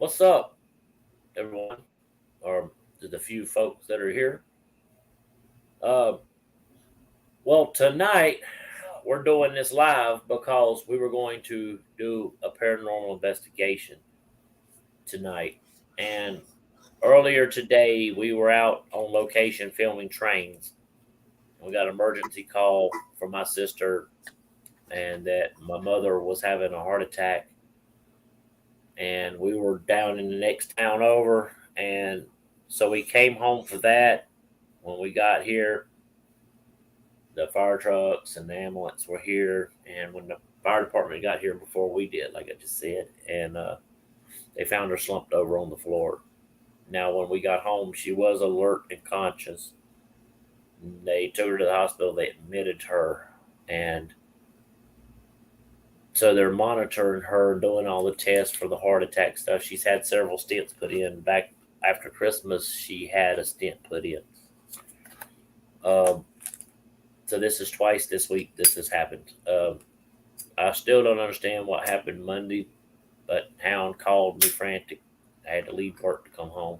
What's up, everyone, or the few folks that are here? Uh, well, tonight we're doing this live because we were going to do a paranormal investigation tonight. And earlier today, we were out on location filming trains. We got an emergency call from my sister, and that my mother was having a heart attack. And we were down in the next town over. And so we came home for that. When we got here, the fire trucks and the ambulance were here, and when the fire department got here before we did, like I just said, and they found her slumped over on the floor. Now, when we got home, she was alert and conscious. They took her to the hospital. They admitted her, and so they're monitoring her, doing all the tests for the heart attack stuff. She's had several stents put in. Back after Christmas, she had a stent put in. Um, so this is twice this week this has happened. I still don't understand what happened Monday, but Hound called me frantic. I had to leave work to come home.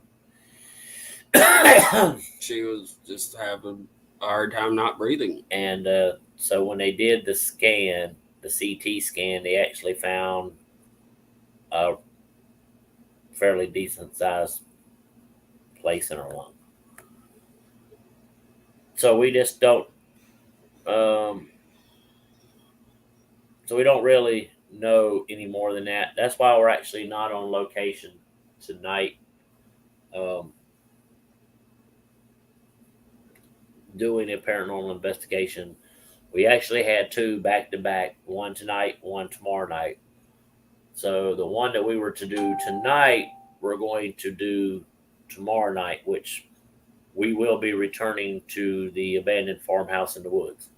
She was just having a hard time not breathing. And so when they did the scan, the CT scan, they actually found a fairly decent sized place in her lung. So we just don't. Um, so we don't really know any more than that. That's why we're actually not on location tonight. Um, Doing a paranormal investigation. We actually had two back to back, one tonight, one tomorrow night. So the one that we were to do tonight, we're going to do tomorrow night, which we will be returning to the abandoned farmhouse in the woods.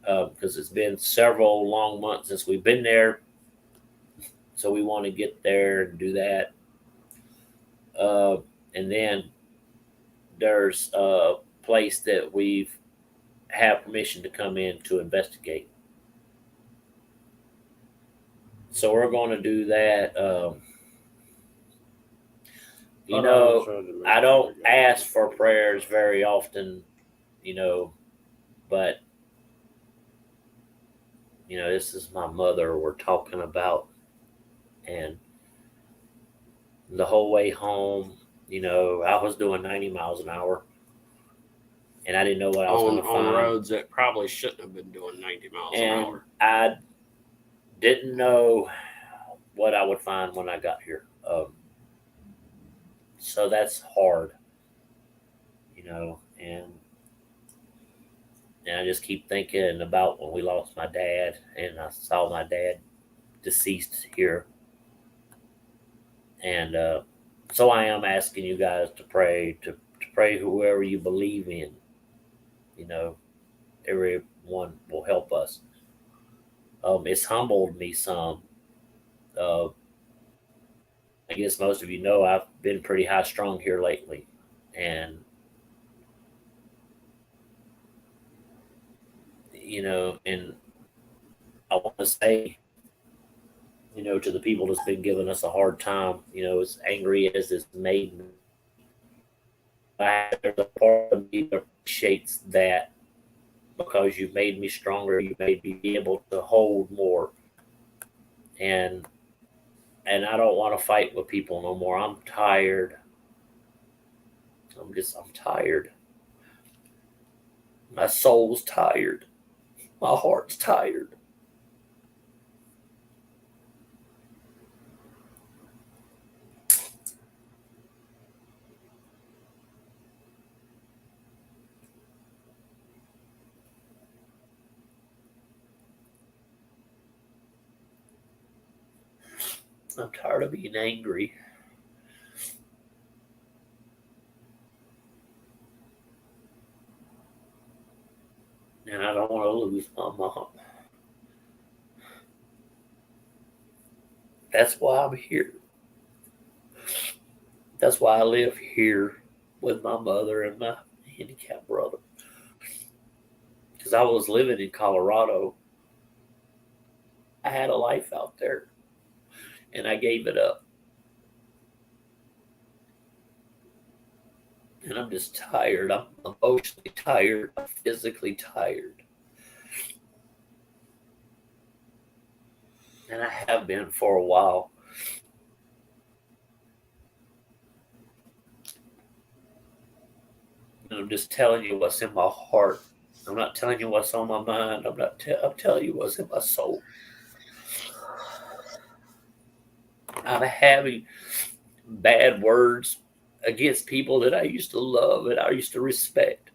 Because it's been several long months since we've been there. So we want to get there and do that. And then there's a place that we've have permission to come in to investigate. So we're going to do that. I don't ask for prayers very often, you know, but this is my mother we're talking about, and the whole way home, I was doing 90 miles an hour, and I didn't know what I was going to find on roads that probably shouldn't have been doing 90 miles an hour. I didn't know what I would find when I got here. So that's hard, and I just keep thinking about when we lost my dad, and I saw my dad deceased here, and so I am asking you guys to pray to pray whoever you believe in. Everyone will help us. It's humbled me some. Uh, I guess most of you know I've been pretty high strung here lately, and and I want to say, to the people that's been giving us a hard time, as angry as it's made me, there's a part of me that appreciates that because you made me stronger, you made me be able to hold more, and I don't want to fight with people no more. I'm tired. I'm tired. My soul's tired. My heart's tired. I'm tired of being angry. And I don't want to lose my mom. That's why I'm here. That's why I live here with my mother and my handicapped brother. Because I was living in Colorado. I had a life out there, and I gave it up. And I'm just tired. I'm emotionally tired. I'm physically tired. And I have been for a while. And I'm just telling you what's in my heart. I'm not telling you what's on my mind. I'm telling you what's in my soul. I'm having bad words against people that I used to love and I used to respect.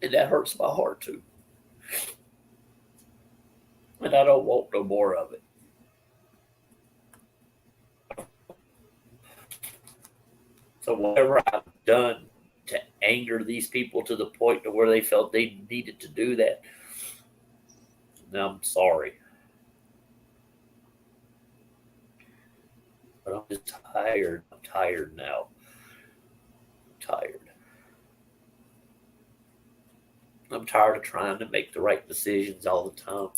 And that hurts my heart too. And I don't want no more of it. So whatever I've done to anger these people to the point to where they felt they needed to do that, now I'm sorry. But I'm just tired. I'm tired now. I'm tired. I'm tired of trying to make the right decisions all the time.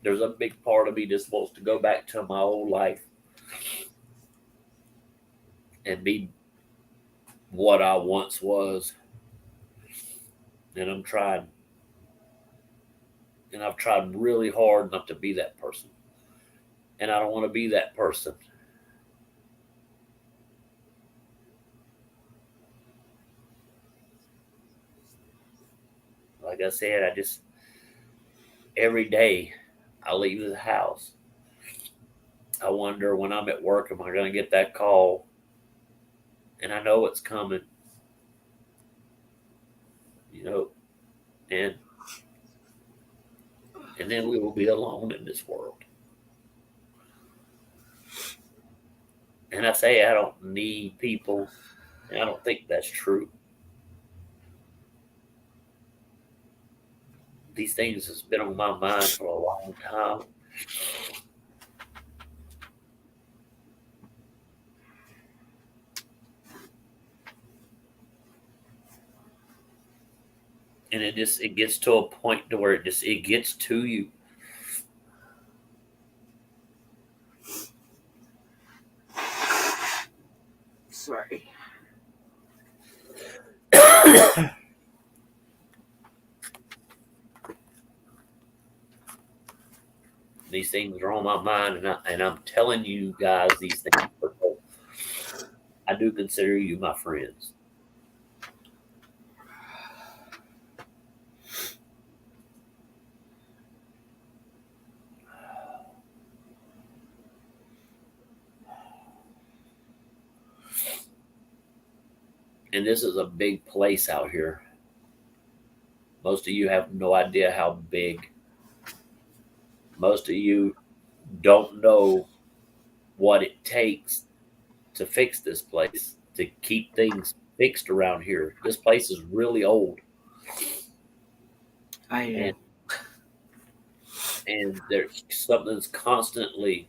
There's a big part of me that wants to go back to my old life and be what I once was. And I'm trying, and I've tried really hard not to be that person. And I don't want to be that person. Like I said, I just, every day I leave the house, I wonder when I'm at work, am I going to get that call? And I know it's coming, you know, and and then we will be alone in this world. And I say I don't need people, and I don't think that's true. These things has been on my mind for a long time, and it gets to a point to where it gets to you. Sorry. These things are on my mind, and I'm telling you guys these things because I do consider you my friends. And this is a big place out here. Most of you have no idea how big. Most of you don't know what it takes to fix this place, to keep things fixed around here. This place is really old, I and there's something's constantly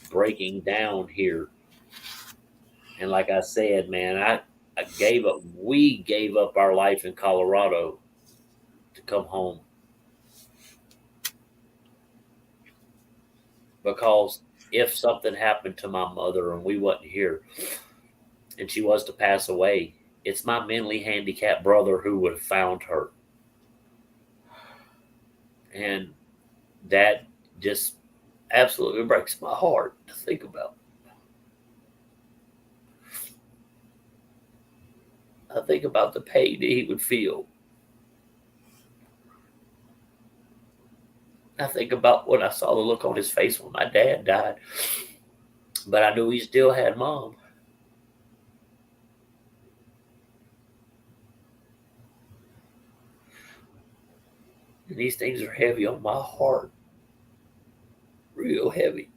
breaking down here. And like I said, man, I gave up. We gave up our life in Colorado to come home because if something happened to my mother and we wasn't here, and she was to pass away, it's my mentally handicapped brother who would have found her, and that just absolutely breaks my heart to think about. I think about the pain that he would feel. I think about when I saw the look on his face when my dad died, but I knew he still had mom. And these things are heavy on my heart, real heavy.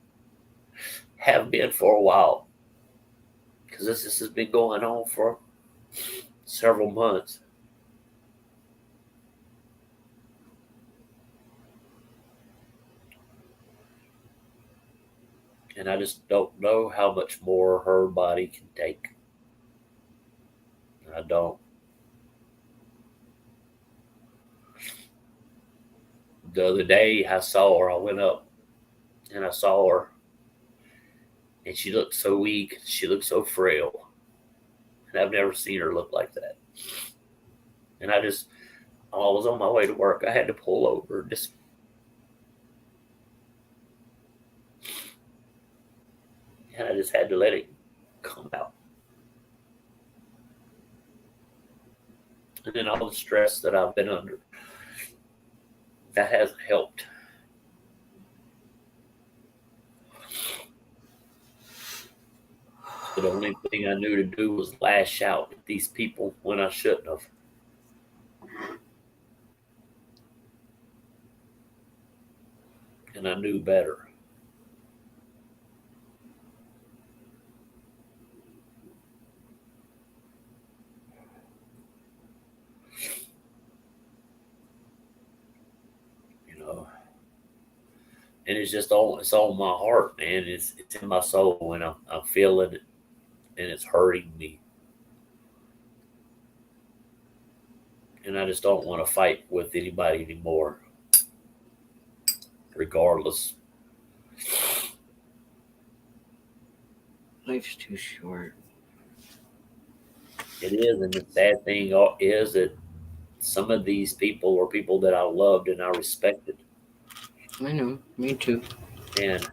Have been for a while because this has been going on for several months. And I just don't know how much more her body can take. I don't. The other day I saw her, I went up and I saw her, and she looked so weak. She looked so frail, and I've never seen her look like that. And I just, I was on my way to work. I had to pull over, just, and I just had to let it come out. And then all the stress that I've been under, that hasn't helped. So the only thing I knew to do was lash out at these people when I shouldn't have. And I knew better. You know, and it's on my heart, man. It's in my soul, and I'm feeling it, and it's hurting me. And I just don't want to fight with anybody anymore, regardless. Life's too short. It is, and the sad thing is that some of these people were people that I loved and I respected, I know, me too. and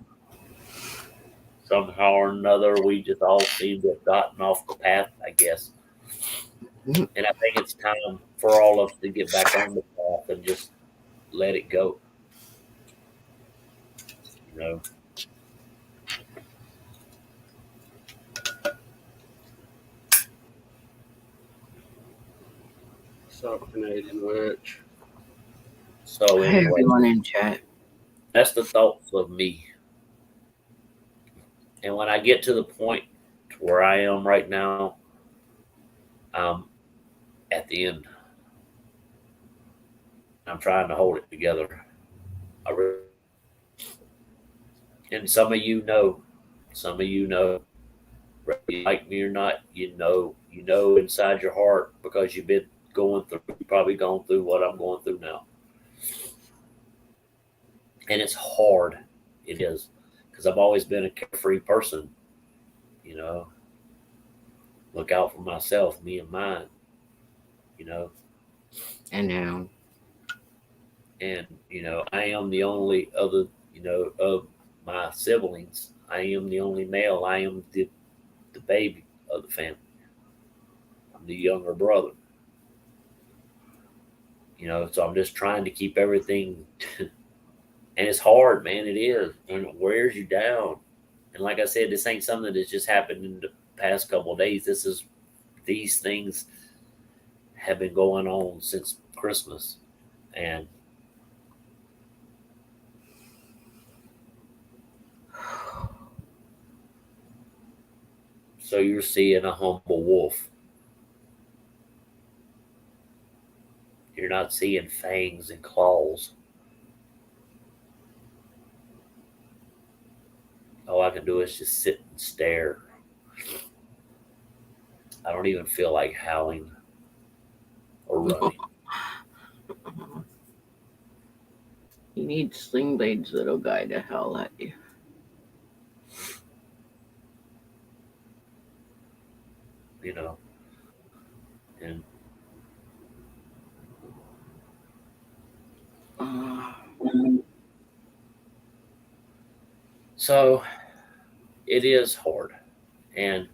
somehow or another, we just all seem to have gotten off the path, I guess. Mhm. And I think it's time for all of us to get back on the path and just let it go. You know, So Canadian witch. so Hi anyway, everyone in chat. that's the thoughts of me. And when I get to the point to where I am right now, I'm at the end. I'm trying to hold it together. I really, and some of you know, whether you like me or not, you know inside your heart because you've been going through, you've probably gone through what I'm going through now, and it's hard. It is because I've always been a carefree person. You know, look out for myself, me and mine. You know, And now, and I am the only other, of my siblings. I am the only male. I am the baby of the family. I'm the younger brother. So I'm just trying to keep everything, and it's hard, man. It is, and it wears you down. And like I said, this ain't something that's just happened in the past couple of days. These things have been going on since Christmas, and so you're seeing a humble wolf. You're not seeing fangs and claws. All I can do is just sit and stare. I don't even feel like howling or running. you need sling blades that'll guide the hell at you. You know, and so it is hard, and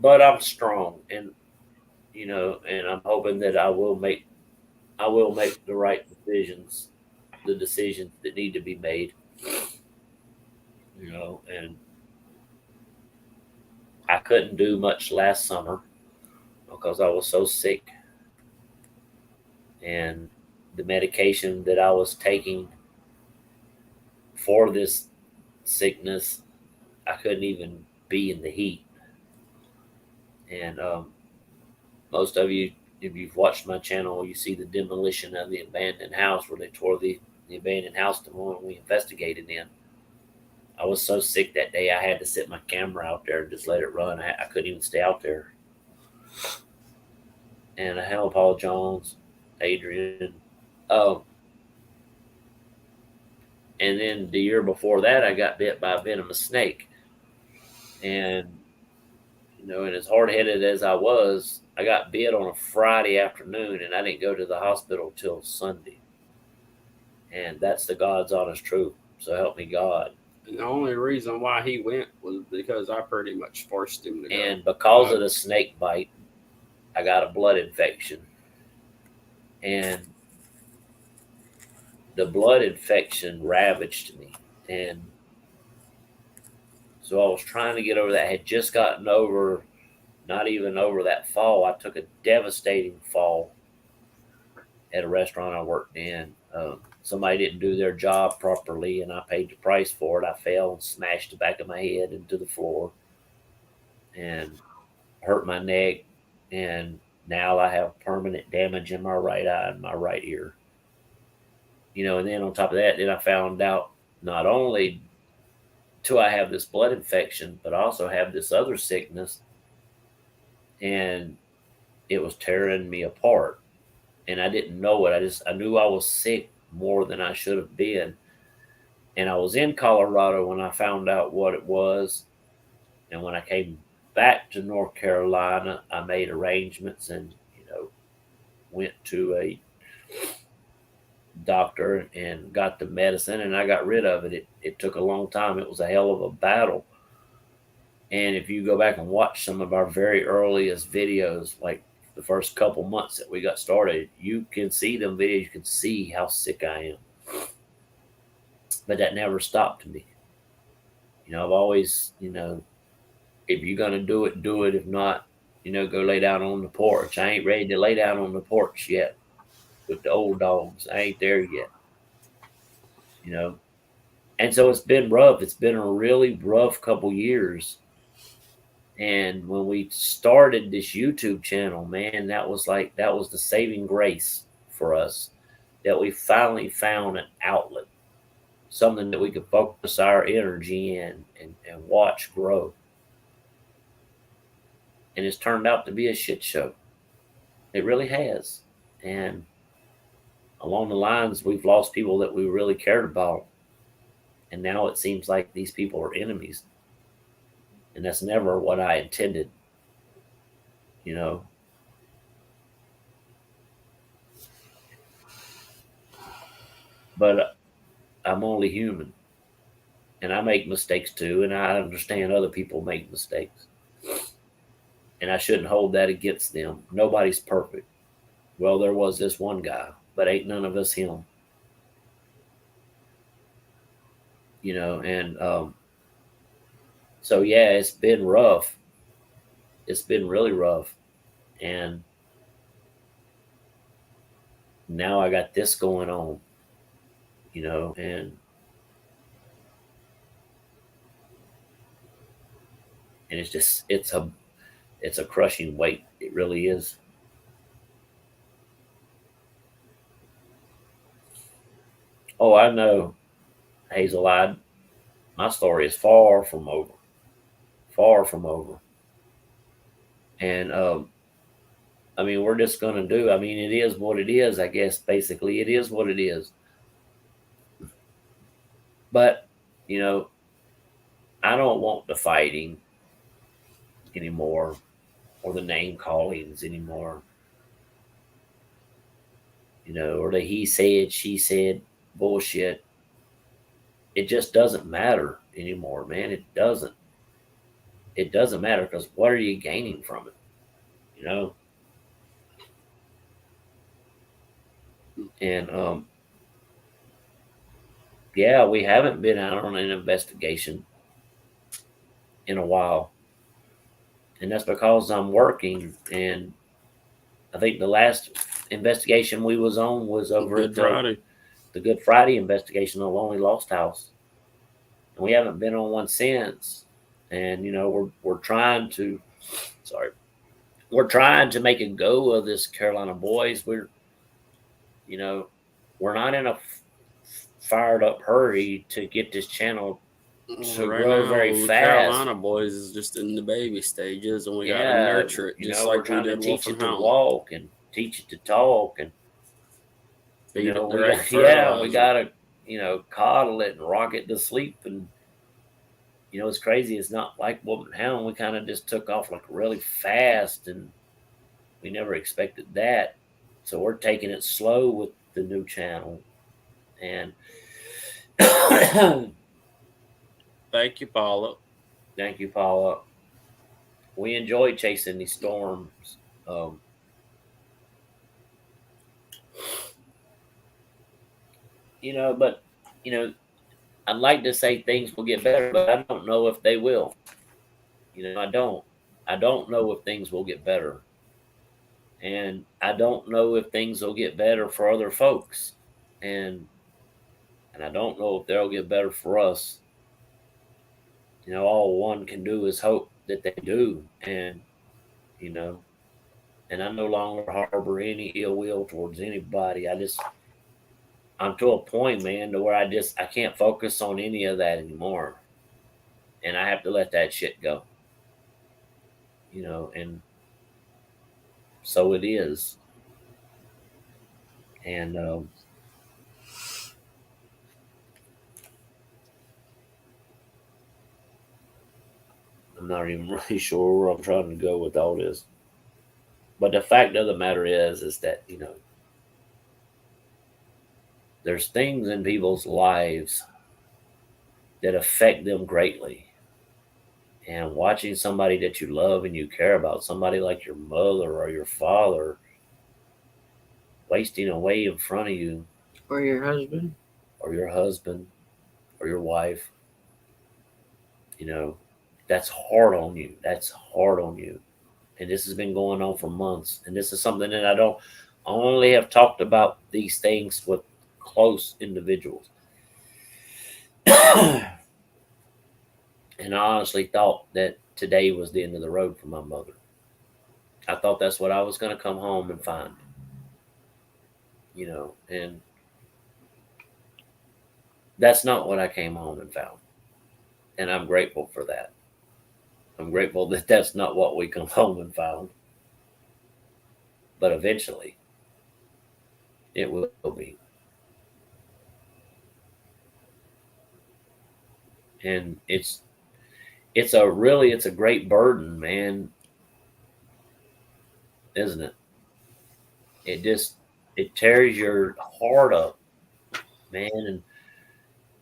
but I'm strong, and and I'm hoping that I will make the right decisions, the decisions that need to be made. And I couldn't do much last summer because I was so sick, and the medication that I was taking for this sickness, I couldn't even be in the heat. And most of you, if you've watched my channel, you see the demolition of the abandoned house where they tore the abandoned house the one we investigated in. I was so sick that day I had to sit my camera out there and just let it run. I couldn't even stay out there. And I hello Paul Jones, Adrian. Um, and then the year before that, I got bit by a venomous snake. And and as hard headed as I was, I got bit on a Friday afternoon, and I didn't go to the hospital till Sunday. And that's the God's honest truth. So help me God. And the only reason why he went was because I pretty much forced him to go. And because of the snake bite, I got a blood infection. And the blood infection ravaged me. And so I was trying to get over that. I had just gotten over, not even over that fall. I took a devastating fall at a restaurant I worked in. Somebody didn't do their job properly, and I paid the price for it. I fell and smashed the back of my head into the floor and hurt my neck. And now I have permanent damage in my right eye and my right ear. And then on top of that, then I found out not only do I have this blood infection, but I also have this other sickness, and it was tearing me apart. And I didn't know it. I knew I was sick more than I should have been. And I was in Colorado when I found out what it was. And when I came back to North Carolina, I made arrangements and, went to a doctor and got the medicine, and I got rid of it. It took a long time. It was a hell of a battle. And if you go back and watch some of our very earliest videos, like the first couple months that we got started, you can see them videos. You can see how sick I am. But that never stopped me. I've always, if you're going to do it, do it. If not, go lay down on the porch. I ain't ready to lay down on the porch yet with the old dogs. I ain't there yet. And so it's been rough. It's been a really rough couple years. And when we started this YouTube channel, man, that was the saving grace for us, that we finally found an outlet, something that we could focus our energy in and watch grow. And it's turned out to be a shit show. It really has. And along the lines, we've lost people that we really cared about. And now it seems like these people are enemies. And that's never what I intended, you know. But I'm only human. And I make mistakes too. And I understand other people make mistakes. And I shouldn't hold that against them. Nobody's perfect. Well, there was this one guy, but ain't none of us him. And so yeah, it's been rough. It's been really rough. And now I got this going on, and it's a crushing weight. It really is. Oh, I know, Hazel. My story is far from over. Far from over. And I mean, we're just gonna do. I mean, it is what it is. I guess basically, it is what it is. But I don't want the fighting anymore, or the name callings anymore. Or the he said, she said bullshit. It just doesn't matter anymore, man. It doesn't. It doesn't matter, because what are you gaining from it? And yeah, we haven't been out on an investigation in a while, and that's because I'm working. And I think the last investigation we was on was over Good Friday. The Good Friday investigation of Lonely Lost House, and we haven't been on one since. And we're trying to, sorry, we're trying to make a go of this Carolina Boys. You know, we're not in a fired up hurry to get this channel to grow very the fast. Carolina Boys is just in the baby stages, and we got to nurture it, just like we're trying we to did teach Wolf it and to Hound. walk and teach it to talk, and Feed it the we right got, we fertilizer. gotta coddle it and rock it to sleep, and It's crazy. It's not like Wolf and Hound. We kind of just took off like really fast, and we never expected that. So we're taking it slow with the new channel. And Thank you, Paula. thank you, Paula. We enjoy chasing these storms. Um, but you know, I'd like to say things will get better, but I don't know if they will. I don't. I don't know if things will get better, and I don't know if things will get better for other folks, and and I don't know if they'll get better for us. All one can do is hope that they do, you know, and I no longer harbor any ill will towards anybody. I'm to a point, man, to where I can't focus on any of that anymore, and I have to let that shit go. And so it is, and I'm not even really sure where I'm trying to go with all this. But the fact of the matter is that there's things in people's lives that affect them greatly. And watching somebody that you love and you care about, somebody like your mother or your father, wasting away in front of you, Or your husband. or your husband, or your wife, you know, that's hard on you. That's hard on you. And this has been going on for months. And this is something that I only have talked about these things with close individuals. And I honestly thought that today was the end of the road for my mother. I thought that's what I was going to come home and find, and that's not what I came home and found. And I'm grateful for that. I'm grateful that that's not what we come home and found. But eventually, it will be. And it's a great burden, man, isn't it? It tears your heart up, man.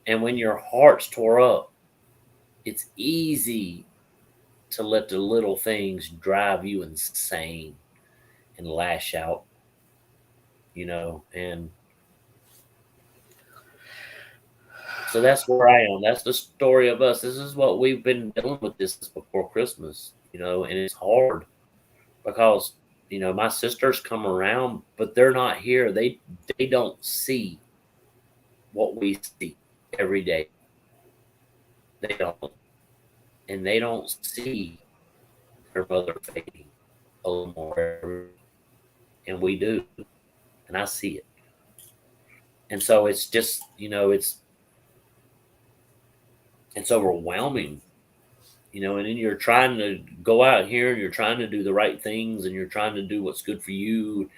And when your heart's tore up, it's easy to let the little things drive you insane and lash out, and so that's where I am. That's the story of us. This is what we've been dealing with this before Christmas, and it's hard because my sisters come around, but they're not here. They don't see what we see every day. They don't, and they don't see their mother fading a little more, and we do, and I see it. And so it's just it's overwhelming, and then you're trying to go out here and you're trying to do the right things and you're trying to do what's good for you,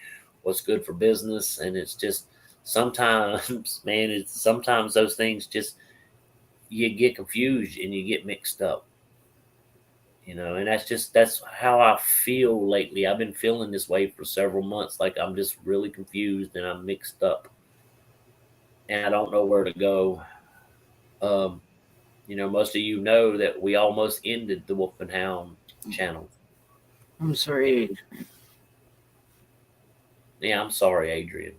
what's good for business, and it's just sometimes man, it's sometimes those things just you get confused and you get mixed up, and that's how I feel lately. I've been feeling this way for several months, like I'm just really confused and I'm mixed up and I don't know where to go. um Most of you know that we almost ended the Wolf and Hound channel. I'm sorry. Yeah, I'm sorry, Adrian.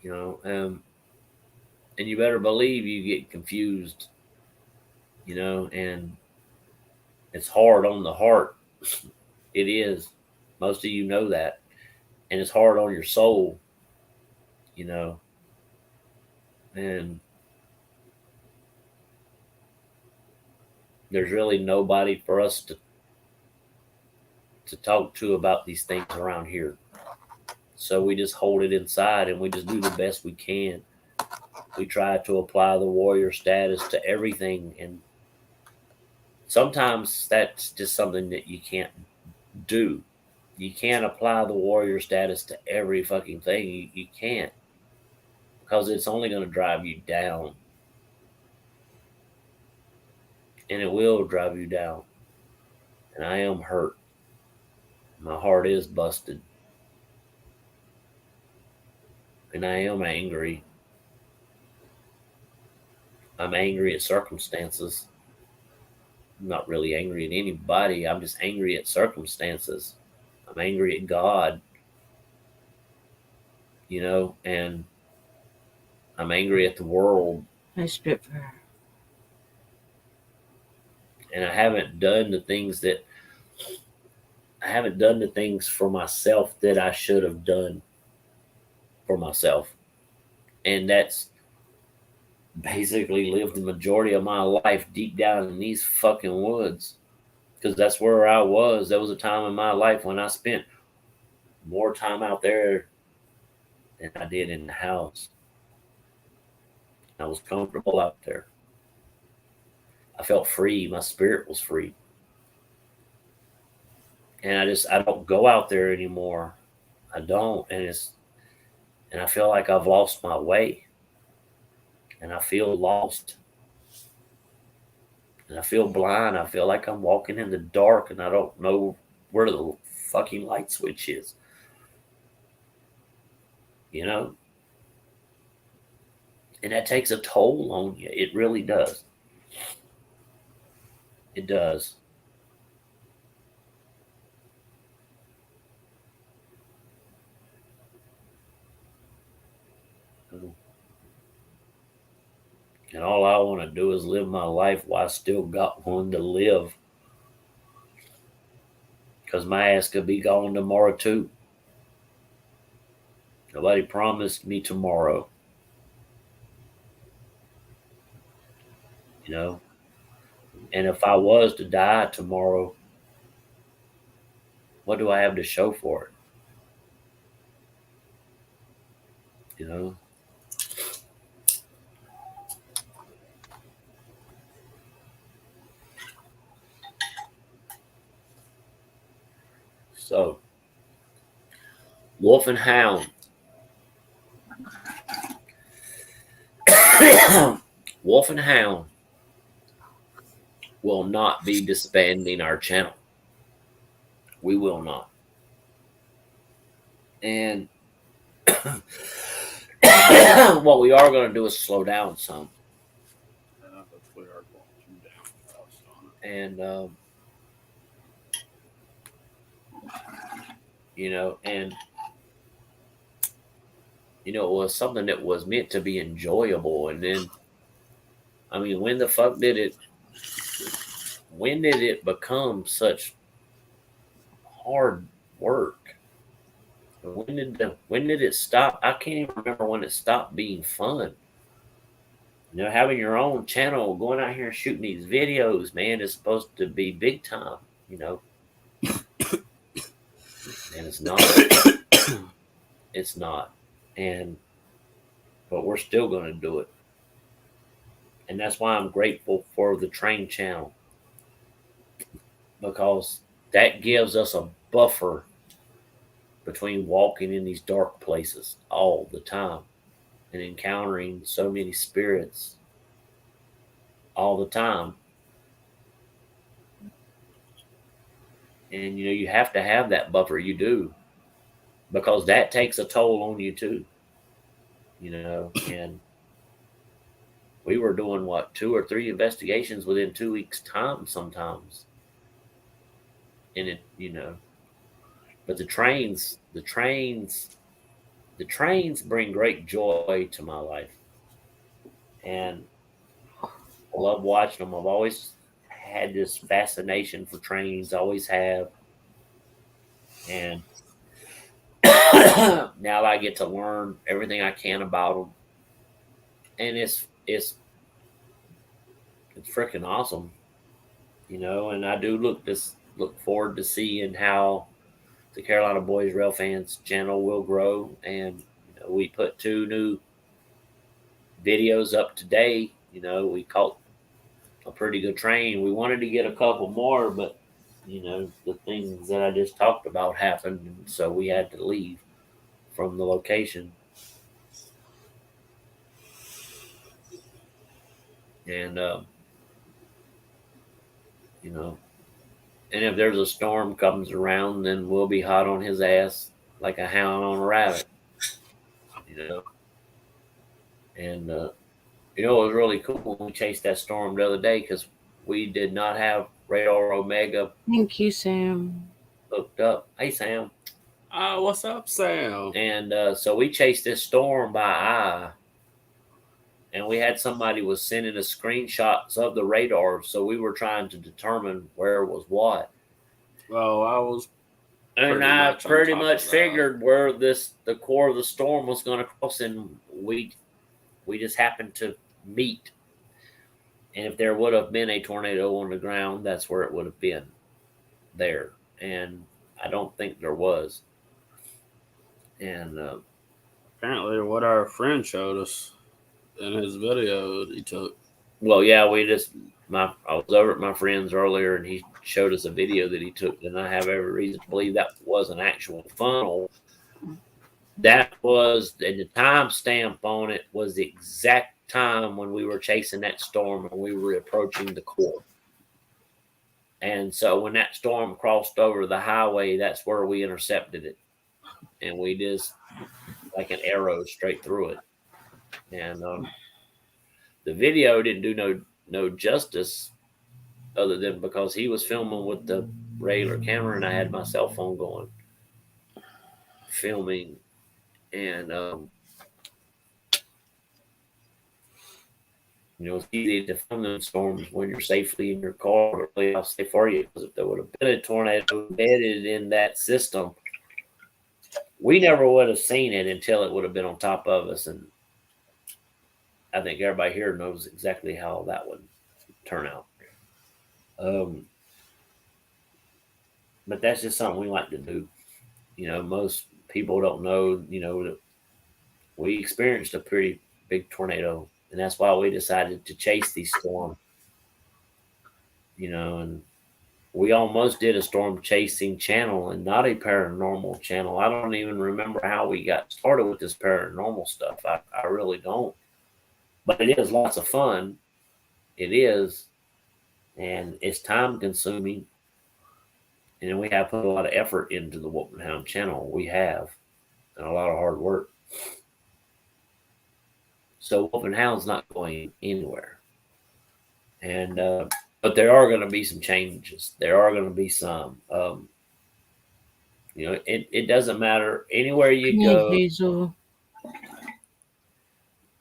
You know, um, and you better believe you get confused. And it's hard on the heart. It is. Most of you know that, and it's hard on your soul. You know, and there's really nobody for us to talk to about these things around here. So we just hold it inside and we just do the best we can. We try to apply the warrior status to everything, and sometimes that's just something that you can't do. You can't apply the warrior status to every fucking thing. You can't. because it's only going to drive you down. And it will drive you down. And I am hurt. My heart is busted. And I am angry. I'm angry at circumstances. I'm not really angry at anybody. I'm just angry at circumstances. I'm angry at God, and I'm angry at the world. I strip her. And I haven't done the things for myself that I should have done for myself. And that's basically lived the majority of my life deep down in these fucking woods. Because that's where I was. There was a time in my life when I spent more time out there than I did in the house. I was comfortable out there. I felt free. My spirit was free. And I don't go out there anymore. I don't. And I feel like I've lost my way. And I feel lost. And I feel blind. I feel like I'm walking in the dark and I don't know where the fucking light switch is. And that takes a toll on you. It really does. It does. And all I want to do is live my life while I still got one to live. Because my ass could be gone tomorrow too. Nobody promised me tomorrow. And if I was to die tomorrow, what do I have to show for it? So, Wolf and Hound. Wolf and Hound will not be disbanding our channel. We will not. And what we are going to do is slow down some. And it was something that was meant to be enjoyable. And then, when the fuck did it? When did it become such hard work? When did it stop? I can't even remember when it stopped being fun. Having your own channel, going out here and shooting these videos, man, is supposed to be big time, And it's not. It's not. But we're still going to do it. And that's why I'm grateful for the train channel. Because that gives us a buffer between walking in these dark places all the time and encountering so many spirits all the time. And you have to have that buffer. You do, because that takes a toll on you too. And we were doing 2 or 3 investigations within 2 weeks' time sometimes. And it, but the trains bring great joy to my life. And I love watching them. I've always had this fascination for trains, always have. And now I get to learn everything I can about them. And it's freaking awesome. And I do look forward to seeing how the Carolina Boys Rail Fans channel will grow. And we put 2 new videos up today. We caught a pretty good train. We wanted to get a couple more, but the things that I just talked about happened, and so we had to leave from the location. And you know, and if there's a storm comes around, then we'll be hot on his ass like a hound on a rabbit. You know, and you know, it was really cool when we chased that storm the other day because we did not have Radar Omega Thank you, Sam. hooked up. Hey, Sam. Oh, what's up, Sam? And so we chased this storm by eye, and we had somebody was sending us screenshots of the radar, so we were trying to determine where was what. Well, I was And pretty I much on pretty top much of that. figured where the core of the storm was going to cross, and we just happened to meet. And if there would have been a tornado on the ground, that's where it would have been there. And I don't think there was. And Apparently, what our friend showed us in his video that he took. well, yeah, we just I was over at my friend's earlier, and he showed us a video that he took, and I have every reason to believe that was an actual funnel. That was, and the time stamp on it was the exact time when we were chasing that storm and we were approaching the core. And so when that storm crossed over the highway, that's where we intercepted it, and we just like an arrow straight through it. And the video didn't do no justice other than because he was filming with the regular camera and I had my cell phone going filming. And you know, it's easy to film them storms when you're safely in your car. But really, I'll say for you, because if there would have been a tornado embedded in that system, we never would have seen it until it would have been on top of us. And I think everybody here knows exactly how that would turn out. But that's just something we like to do. You know, most people don't know, you know, that we experienced a pretty big tornado, and that's why we decided to chase these storms. You know, and we almost did a storm chasing channel and not a paranormal channel. I don't even remember how we got started with this paranormal stuff. I really don't. But it is lots of fun. It is. And it's time consuming. And we have put a lot of effort into the Whooping Hound channel. We have. And a lot of hard work. So Whooping Hound's not going anywhere. And but there are going to be some changes. There are going to be some. You know, it doesn't matter anywhere you go. Hazel.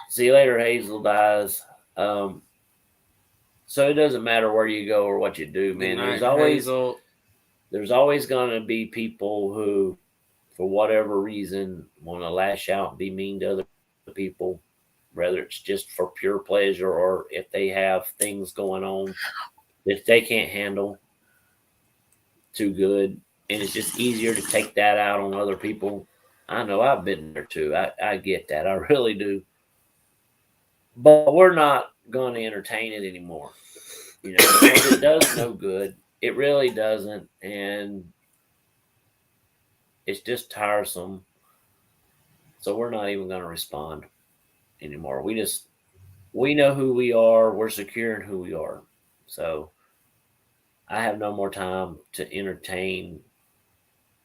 See you later, Hazel dies. So it doesn't matter where you go or what you do, man. Good night, Hazel. There's always going to be people who, for whatever reason, want to lash out and be mean to other people, whether it's just for pure pleasure or if they have things going on that they can't handle too good, and it's just easier to take that out on other people. I know I've been there too. I get that. I really do. But we're not going to entertain it anymore. You know, because it does no good. It really doesn't. And it's just tiresome. So we're not even going to respond anymore. We know who we are. We're secure in who we are. So I have no more time to entertain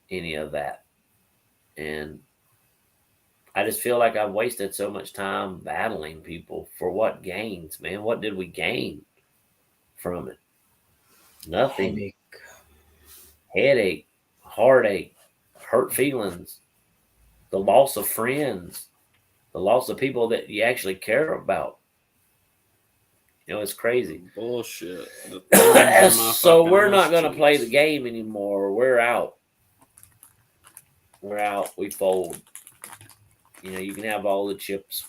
any of that. And I just feel like I've wasted so much time battling people for what gains, man? What did we gain from it? Nothing. Headache, heartache, hurt feelings, the loss of friends, the loss of people that you actually care about. You know, it's crazy. Bullshit. So we're not going to play the game anymore. We're out. We're out. We fold. You know, you can have all the chips.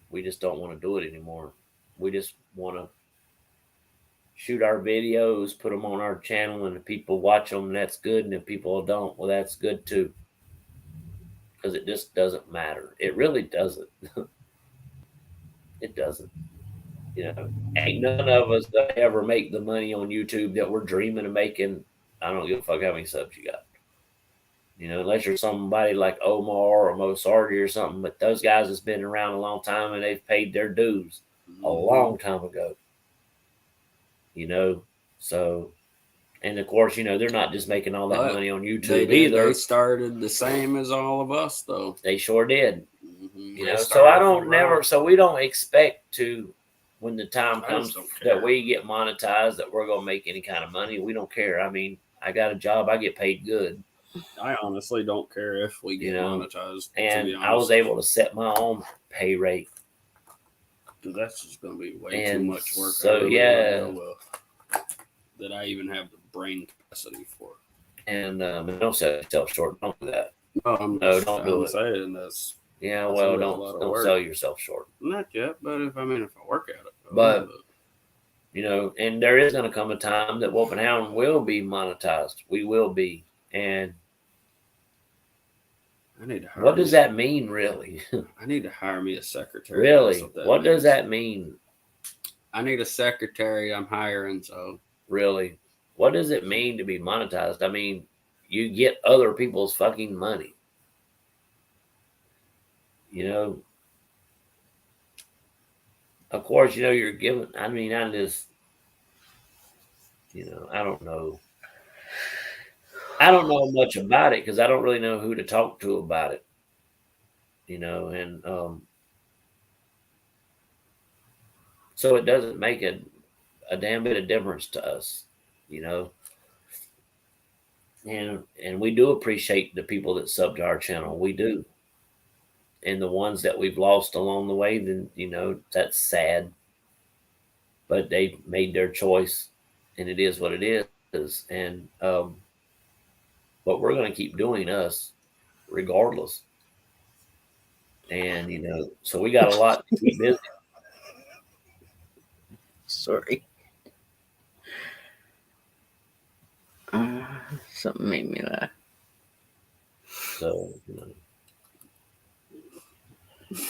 We just don't want to do it anymore. We just want to shoot our videos, put them on our channel, and if people watch them, that's good. And if people don't, well, that's good too. Because it just doesn't matter. It really doesn't. It doesn't. You know, ain't none of us that ever make the money on YouTube that we're dreaming of making. I don't give a fuck how many subs you got. You know, unless you're somebody like Omar or Mosardi or something, but those guys has been around a long time and they've paid their dues a long time ago. you know. So, and of course, you know, they're not just making all that But money on they YouTube did. either. They started the same as all of us, though. They sure did. Mm-hmm. You know, so I don't never, so we don't expect to, when the time comes that we get monetized, that we're going to make any kind of money. We don't care. I mean, I got a job, I get paid good. I honestly don't care if we get monetized. And to be honest. I was able to set my own pay rate. Because that's just going to be way too much work. So, I really yeah. That I even have the brain capacity for. And don't sell yourself short. Don't do that. No, don't do it. Saying that's, yeah, well, don't sell yourself short. Not yet, but if I work at it. But you know, and there is going to come a time that Wolf and Hound will be monetized. We will be, and I need to hire. What does that mean, really? I need to hire me a secretary. Really? What does that mean? I need a secretary. I'm hiring. So really, what does it mean to be monetized? I mean, you get other people's fucking money. You know, of course, you know, you're giving, I mean, I just, you know, I don't know. I don't know much about it because I don't really know who to talk to about it. You know, and so it doesn't make a damn bit of difference to us, you know. And we do appreciate the people that sub to our channel. We do. And the ones that we've lost along the way, then, you know, that's sad. But they made their choice, and it is what it is. And but we're going to keep doing us regardless. And, you know, so we got a lot to keep busy. Sorry. Something made me laugh. So, you know.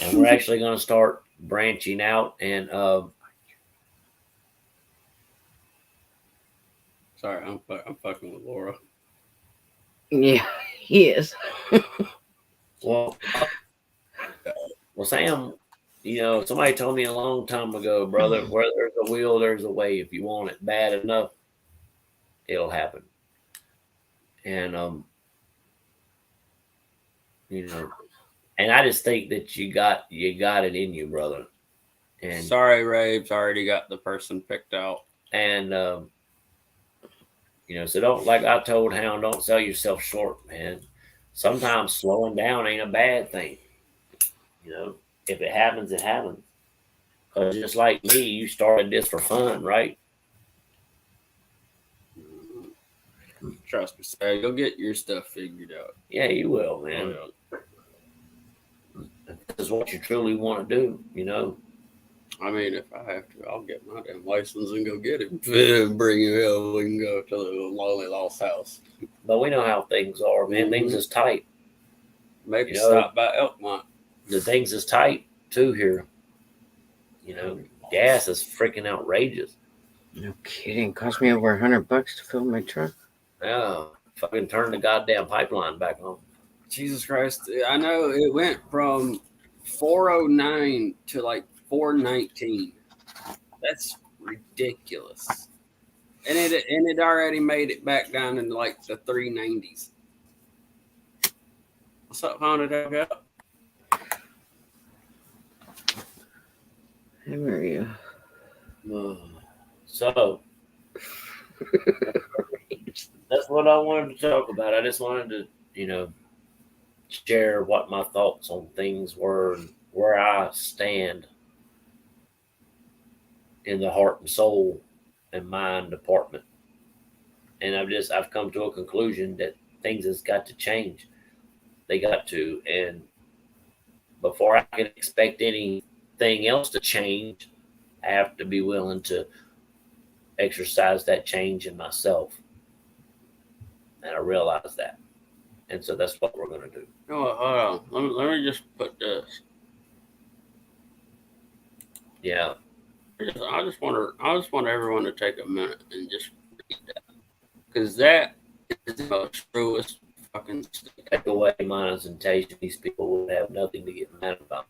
And we're actually going to start branching out and sorry, I'm fucking with Laura. Yeah, he is. well, Sam, you know, somebody told me a long time ago, brother, where there's a will, there's a way. If you want it bad enough, it'll happen. And you know, and I just think that you got it in you, brother. And sorry, Rave's already got the person picked out. And you know, so don't, like I told Hound, don't sell yourself short, man. Sometimes slowing down ain't a bad thing. You know, if it happens, it happens. Because just like me, you started this for fun, right? Trust me, sir. You'll get your stuff figured out. Yeah, you will, man. Oh, yeah. This is what you truly want to do, you know. I mean, if I have to, I'll get my damn license and go get it. Bring you here. We can go to the lonely lost house. But we know how things are, man. Mm-hmm. Things is tight. Maybe stop by Elkmont. The things is tight too here. You know, gas is freaking outrageous. No kidding. Cost me over $100 to fill my truck. Yeah, fucking turn the goddamn pipeline back on. Jesus Christ! I know it went from 409 to like 419. That's ridiculous. And it already made it back down into like the 390s. What's up, Honda Dog? How are you? So that's what I wanted to talk about. I just wanted to, you know, share what my thoughts on things were and where I stand in the heart and soul and mind department. And I've come to a conclusion that things has got to change. They got to, and before I can expect anything else to change, I have to be willing to exercise that change in myself. And I realize that. And so that's what we're going to do. Oh, hold on. Let me just put this. Yeah. I just want everyone to take a minute and just read that. Because that is the most truest fucking stuff. Take away monetization, these people would have nothing to get mad about.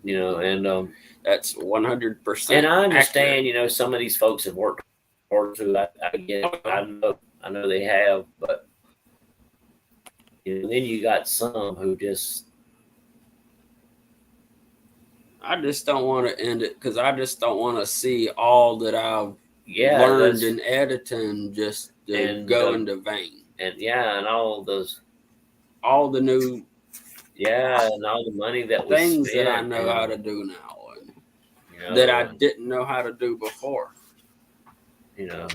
And That's 100%. and I understand, accurate. some of these folks have worked hard too. I get it. I know they have, but then you got some who just I just don't want to end it because I just don't want to see all that I've learned that's in editing just to and go into vain. and yeah, and all those All the new and all the money that we things that I spent, know how to and do now and you that I know, didn't know how to do before. you know,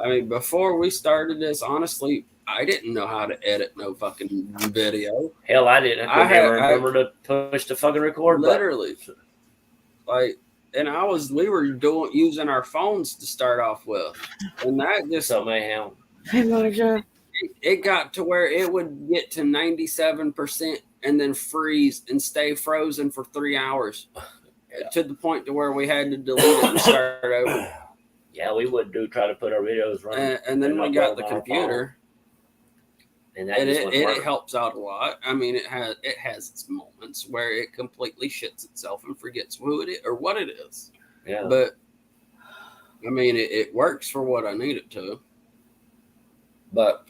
I mean, before we started this, honestly, I didn't know how to edit no fucking video. hell, I didn't. I couldn't ever remember to push the fucking record literally, button. like, and we were using our phones to start off with, and that just So mayhem. Hey, Marja. it got to where it would get to 97% and then freeze and stay frozen for 3 hours to the point to where we had to delete it and start over. Yeah, we would try to put our videos running, and then we got the computer, and it helps out a lot. I mean, it has its moments where it completely shits itself and forgets who it is or what it is. Yeah, but I mean, it works for what I need it to. But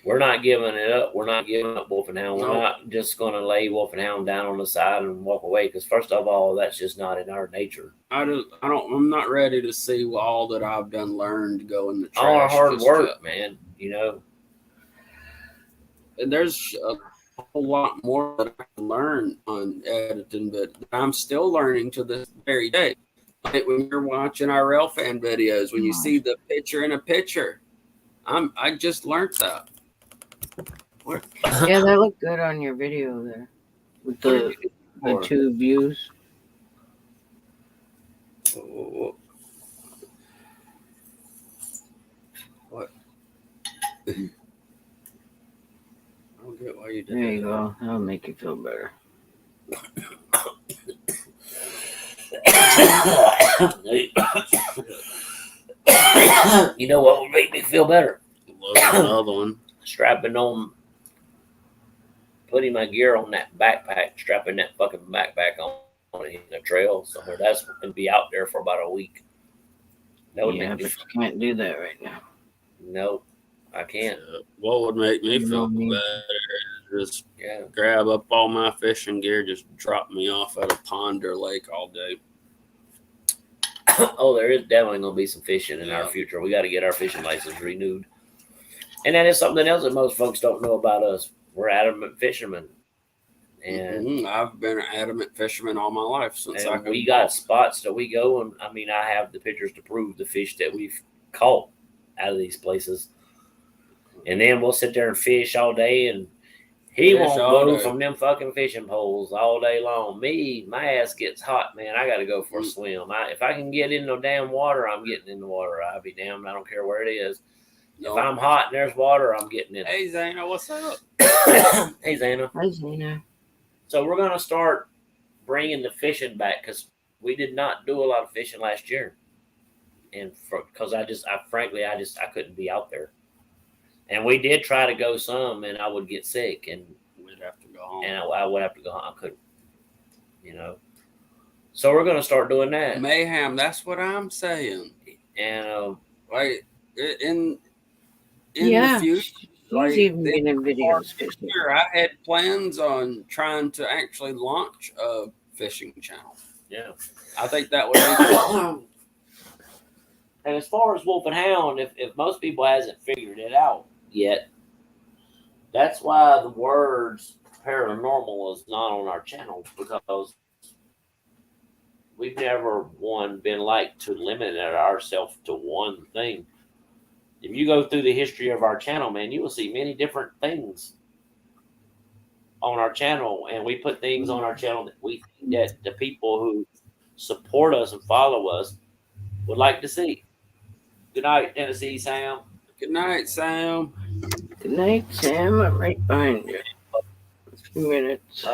we're not giving it up. We're not giving up Wolf and Hound. We're not just going to lay Wolf and Hound down on the side and walk away. Because first of all, that's just not in our nature. I'm not ready to see all that I've done learned go in the trash. All our hard work, man. And there's a whole lot more that I can learn on editing, but I'm still learning to this very day. Like when you're watching our Railfan videos, when you see the picture in a picture, I just learned that. Yeah, that looked good on your video there with the 2 views. What? I don't get why you did that. There you go. That'll make you feel better. You know what would make me feel better? Another one. Strapping on, putting my gear on that backpack, strapping that fucking backpack on in a trail somewhere. That's going to be out there for about a week. But you can't do that right now. Nope, I can't. What would make me feel better is just grab up all my fishing gear, just drop me off at a pond or lake all day. Oh, there is definitely going to be some fishing in our future. We got to get our fishing license renewed. And that is something else that most folks don't know about us. We're adamant fishermen. And I've been an adamant fisherman all my life since we got spots that we go, and I mean, I have the pictures to prove the fish that we've caught out of these places. And then we'll sit there and fish all day, and he won't move from them fucking fishing poles all day long. My ass gets hot, man. I got to go for a swim. If I can get in the damn water, I'm getting in the water. I'll be damned. I don't care where it is. If I'm hot and there's water, I'm getting in. Hey, Zana, what's up? Hey, Zana. Hi, Zana. So we're going to start bringing the fishing back because we did not do a lot of fishing last year. And because I frankly couldn't be out there. And we did try to go some, and I would get sick, and we'd have to go home. And I would have to go home. I couldn't, So we're going to start doing that. Mayhem, that's what I'm saying. And like in the future, like even been in videos. I had plans on trying to actually launch a fishing channel. Yeah, I think that would be cool. And as far as Wolf and Hound, if most people hasn't figured it out yet, that's why the words paranormal is not on our channel, because we've never been like to limit ourselves to one thing. If you go through the history of our channel, man, you will see many different things on our channel, and we put things on our channel that we think that the people who support us and follow us would like to see. Good night, Tennessee Sam. Good night, Sam. Good night, Sam. I'm right behind you. A few minutes.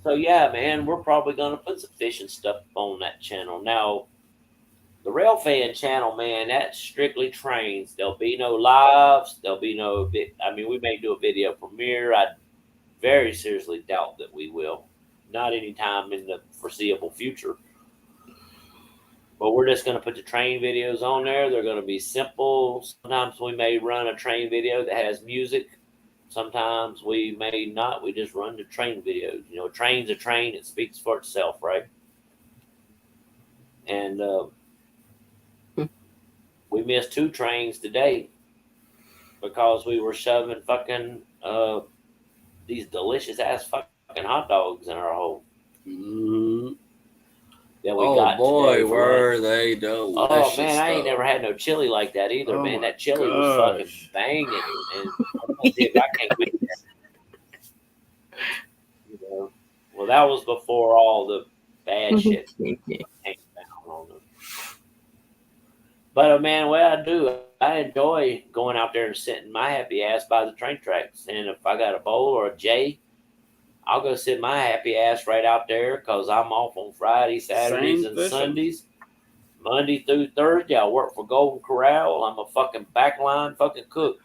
So yeah, man, we're probably gonna put some fishing stuff on that channel. Now, the Railfan channel, man, that's strictly trains. There'll be no lives. There'll be no. I mean, we may do a video premiere. very seriously doubt that we will. Not anytime in the foreseeable future. But we're just going to put the train videos on there. They're going to be simple. Sometimes we may run a train video that has music. Sometimes we may not. We just run the train videos. You know, a train's a train. It speaks for itself, right? And we missed 2 trains today because we were shoving fucking these delicious ass fucking hot dogs in our hole. Mm-hmm. That we Oh got boy, today for were lunch. they delicious! Oh man, I ain't though. never had no chili like that either, Oh man. my That chili was fucking gosh. banging, and I'm gonna tell you, I can't wait. You know, well, that was before all the bad shit came down on them. But man, what I do, I enjoy going out there and sitting my happy ass by the train tracks. And if I got a bowl or a J, I'll go sit my happy ass right out there because I'm off on Fridays, Saturdays, Same and fishing. Sundays. Monday through Thursday, I work for Golden Corral. I'm a fucking backline fucking cook.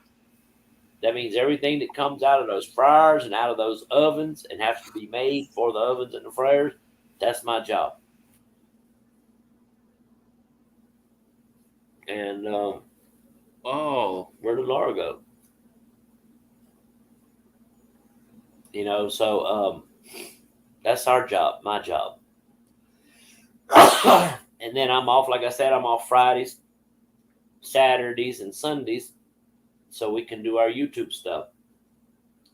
That means everything that comes out of those fryers and out of those ovens and has to be made for the ovens and the fryers, that's my job. And Oh, where did Laura go? You know, so that's our job, my job. And then I'm off, like I said, I'm off Fridays, Saturdays, and Sundays, so we can do our YouTube stuff.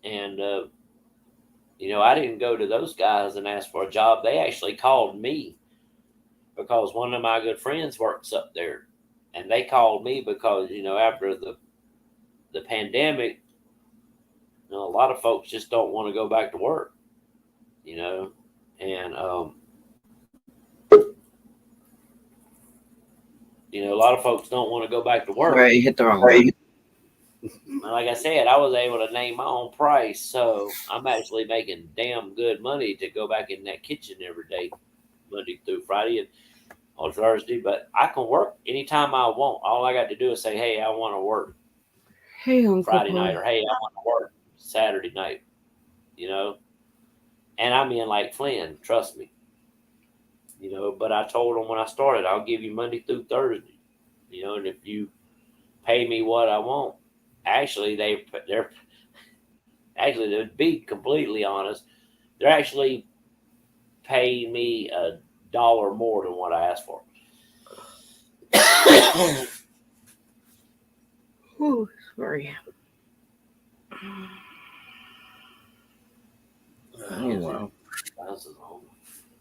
And you know, I didn't go to those guys and ask for a job. They actually called me because one of my good friends works up there, and they called me because you know after the pandemic, you know, a lot of folks just don't want to go back to work. You know, and you know, a lot of folks don't want to go back to work. Right, you hit the wrong one. Like I said, I was able to name my own price, so I'm actually making damn good money to go back in that kitchen every day, Monday through Friday and on Thursday. But I can work anytime I want. All I got to do is say, "Hey, I want to work Hey, Uncle Friday Paul. night," or "Hey, I want to work Saturday night." You know, and I'm in like Flynn. Trust me. You know, but I told them when I started, I'll give you Monday through Thursday. You know, and if you pay me what I want, actually they're actually to be completely honest, they're actually paying me $1 more than what I asked for. Oh, sorry. Oh, wow.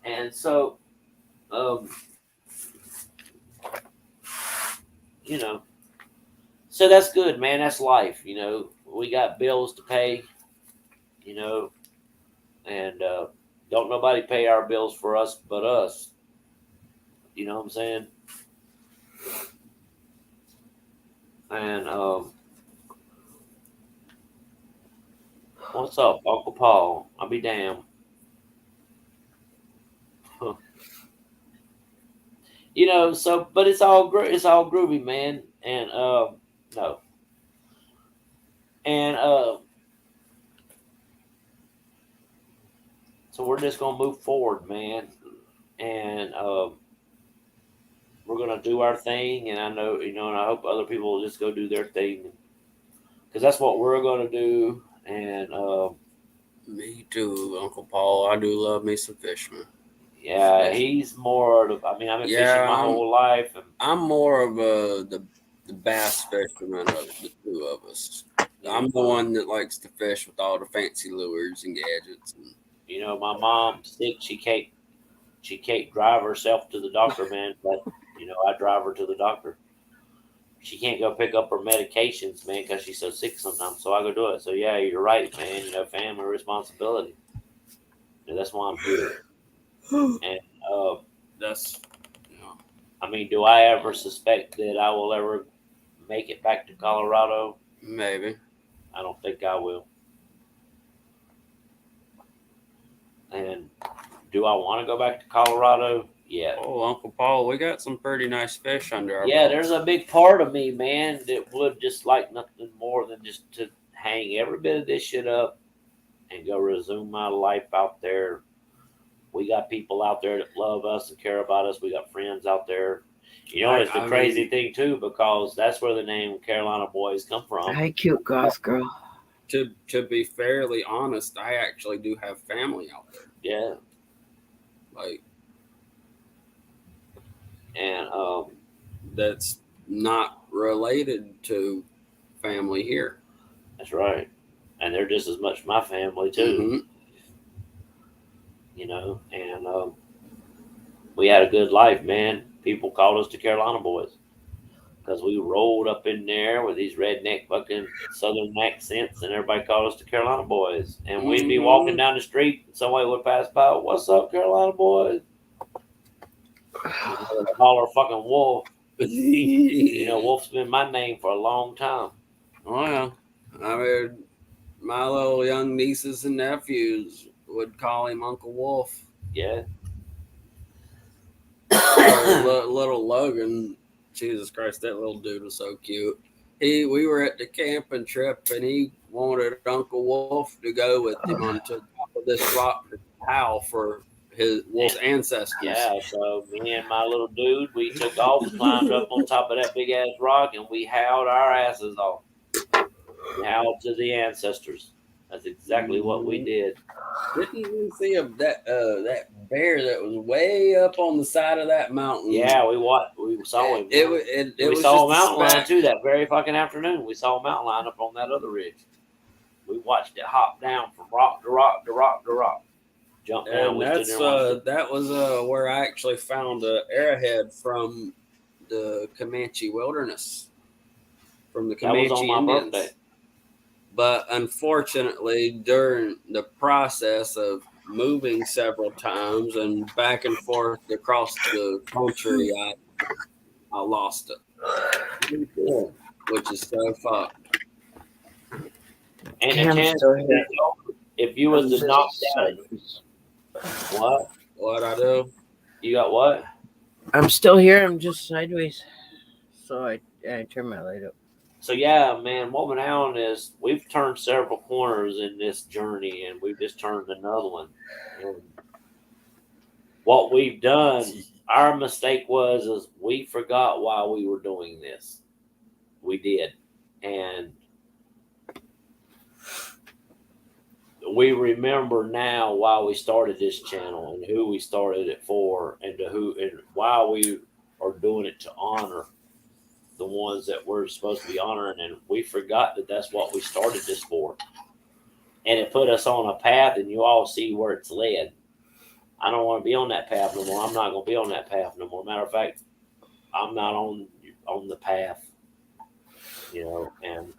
And so, um, you know, so that's good, man. That's life. You know, we got bills to pay. You know, and don't nobody pay our bills for us but us. You know what I'm saying? And what's up, Uncle Paul? I'll be damned. You know, so but it's all groovy, man. And no, and so we're just gonna move forward, man. And we're gonna do our thing. And I know, you know, and I hope other people will just go do their thing because that's what we're gonna do. And me too, Uncle Paul. I do love me some fishing. yeah, he's more. I mean, I've been fishing my Yeah, whole life, and I'm more of the bass fisherman of the two of us. I'm the one that likes to fish with all the fancy lures and gadgets. And you know, my mom's sick. She can't drive herself to the doctor, man. But you know, I drive her to the doctor. She can't go pick up her medications, man, because she's so sick sometimes. So I go do it. So yeah, you're right, man. You know, family responsibility. You know, that's why I'm here. And that's, you know, I mean, do I ever suspect that I will ever make it back to Colorado? maybe. I don't think I will. And do I want to go back to Colorado? Yeah. Oh, Uncle Paul, we got some pretty nice fish under our Yeah, belt. there's a big part of me, man, that would just like nothing more than just to hang every bit of this shit up and go resume my life out there. We got people out there that love us and care about us. We got friends out there. You know, it's the crazy thing too, because that's where the name Carolina Boys come from. Hi, cute goth girl. To be fairly honest, I actually do have family out there. Yeah. Like, and that's not related to family here. That's right. And they're just as much my family too. Mm-hmm. You know, and we had a good life, man. People called us the Carolina Boys because we rolled up in there with these redneck fucking southern accents, and everybody called us the Carolina Boys. And we'd be walking down the street, and somebody would pass by, "What's up, Carolina Boys?" Holler fucking Wolf. You know, Wolf's been my name for a long time. Oh yeah, I mean, my little young nieces and nephews would call him Uncle Wolf. Yeah. Little Logan, Jesus Christ, that little dude was so cute. We were at the camping trip, and he wanted Uncle Wolf to go with him onto the top of this rock to howl for his Wolf's ancestors. Yeah, so me and my little dude, we took off, climbed up on top of that big ass rock, and we howled our asses off. We howled to the ancestors. That's exactly what we did. Didn't you see that bear that was way up on the side of that mountain? Yeah, we saw him. We saw a mountain lion too that very fucking afternoon. We saw a mountain lion up on that other ridge. We watched it hop down from rock to rock to rock to rock. Jump down. And that was where I actually found an arrowhead from the Comanche wilderness, from the Comanche that was on my Indians. birthday. But unfortunately, during the process of moving several times and back and forth across the country, I lost it, which is so fucked. And the chance, if you was to knock down, what I do? You got what? I'm still here. I'm just sideways, so I turn my light up. So yeah, man, what we found is we've turned several corners in this journey, and we've just turned another one. And what we've done, our mistake is we forgot why we were doing this. We did, and we remember now why we started this channel and who we started it for, and why we are doing it to honor the ones that we're supposed to be honoring, and we forgot that that's what we started this for. And it put us on a path, and you all see where it's led. I don't want to be on that path no more. I'm not going to be on that path no more. Matter of fact, I'm not on the path, you know. And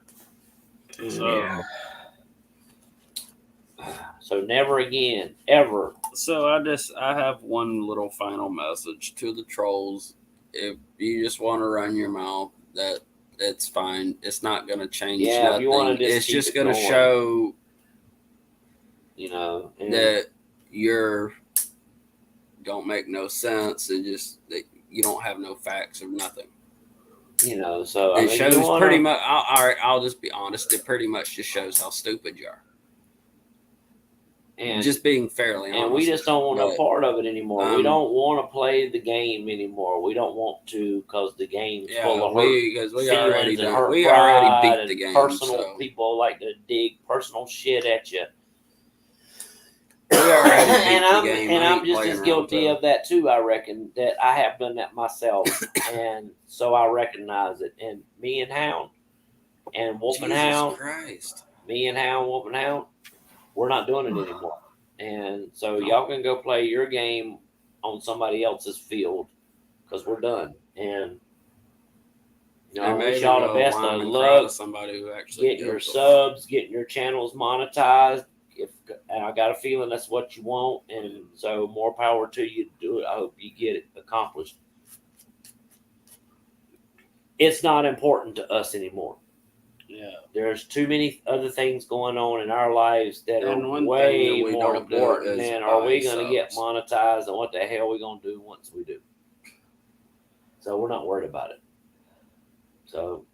so never again, ever. So I have one little final message to the trolls. If you just want to run your mouth, that's fine. It's not going to change nothing. If you want to it's just going to show, you know, that you're don't make no sense, and just that you don't have no facts or nothing. You know, so it shows pretty much. I'll just be honest. It pretty much just shows how stupid you are. And just being fairly honest. And we just don't want no part of it anymore. We don't want to play the game anymore. We don't want to, because the game's full of hurt we already beat the game. Personal people like to dig personal shit at you. I'm just as guilty of that too. I reckon that I have done that myself, and so I recognize it. And me and Hound and Wolf and Hound, me and Hound, Wolf and Hound, we're not doing it anymore. And so y'all can go play your game on somebody else's field, because we're done. And you know, I wish y'all the best of luck. Somebody who actually getting your subs, getting your channels monetized. And I got a feeling that's what you want, and so more power to you to do it. I hope you get it accomplished. It's not important to us anymore. Yeah, there's too many other things going on in our lives that are way more important than are we going to get monetized, and what the hell are we going to do once we do. So we're not worried about it. So,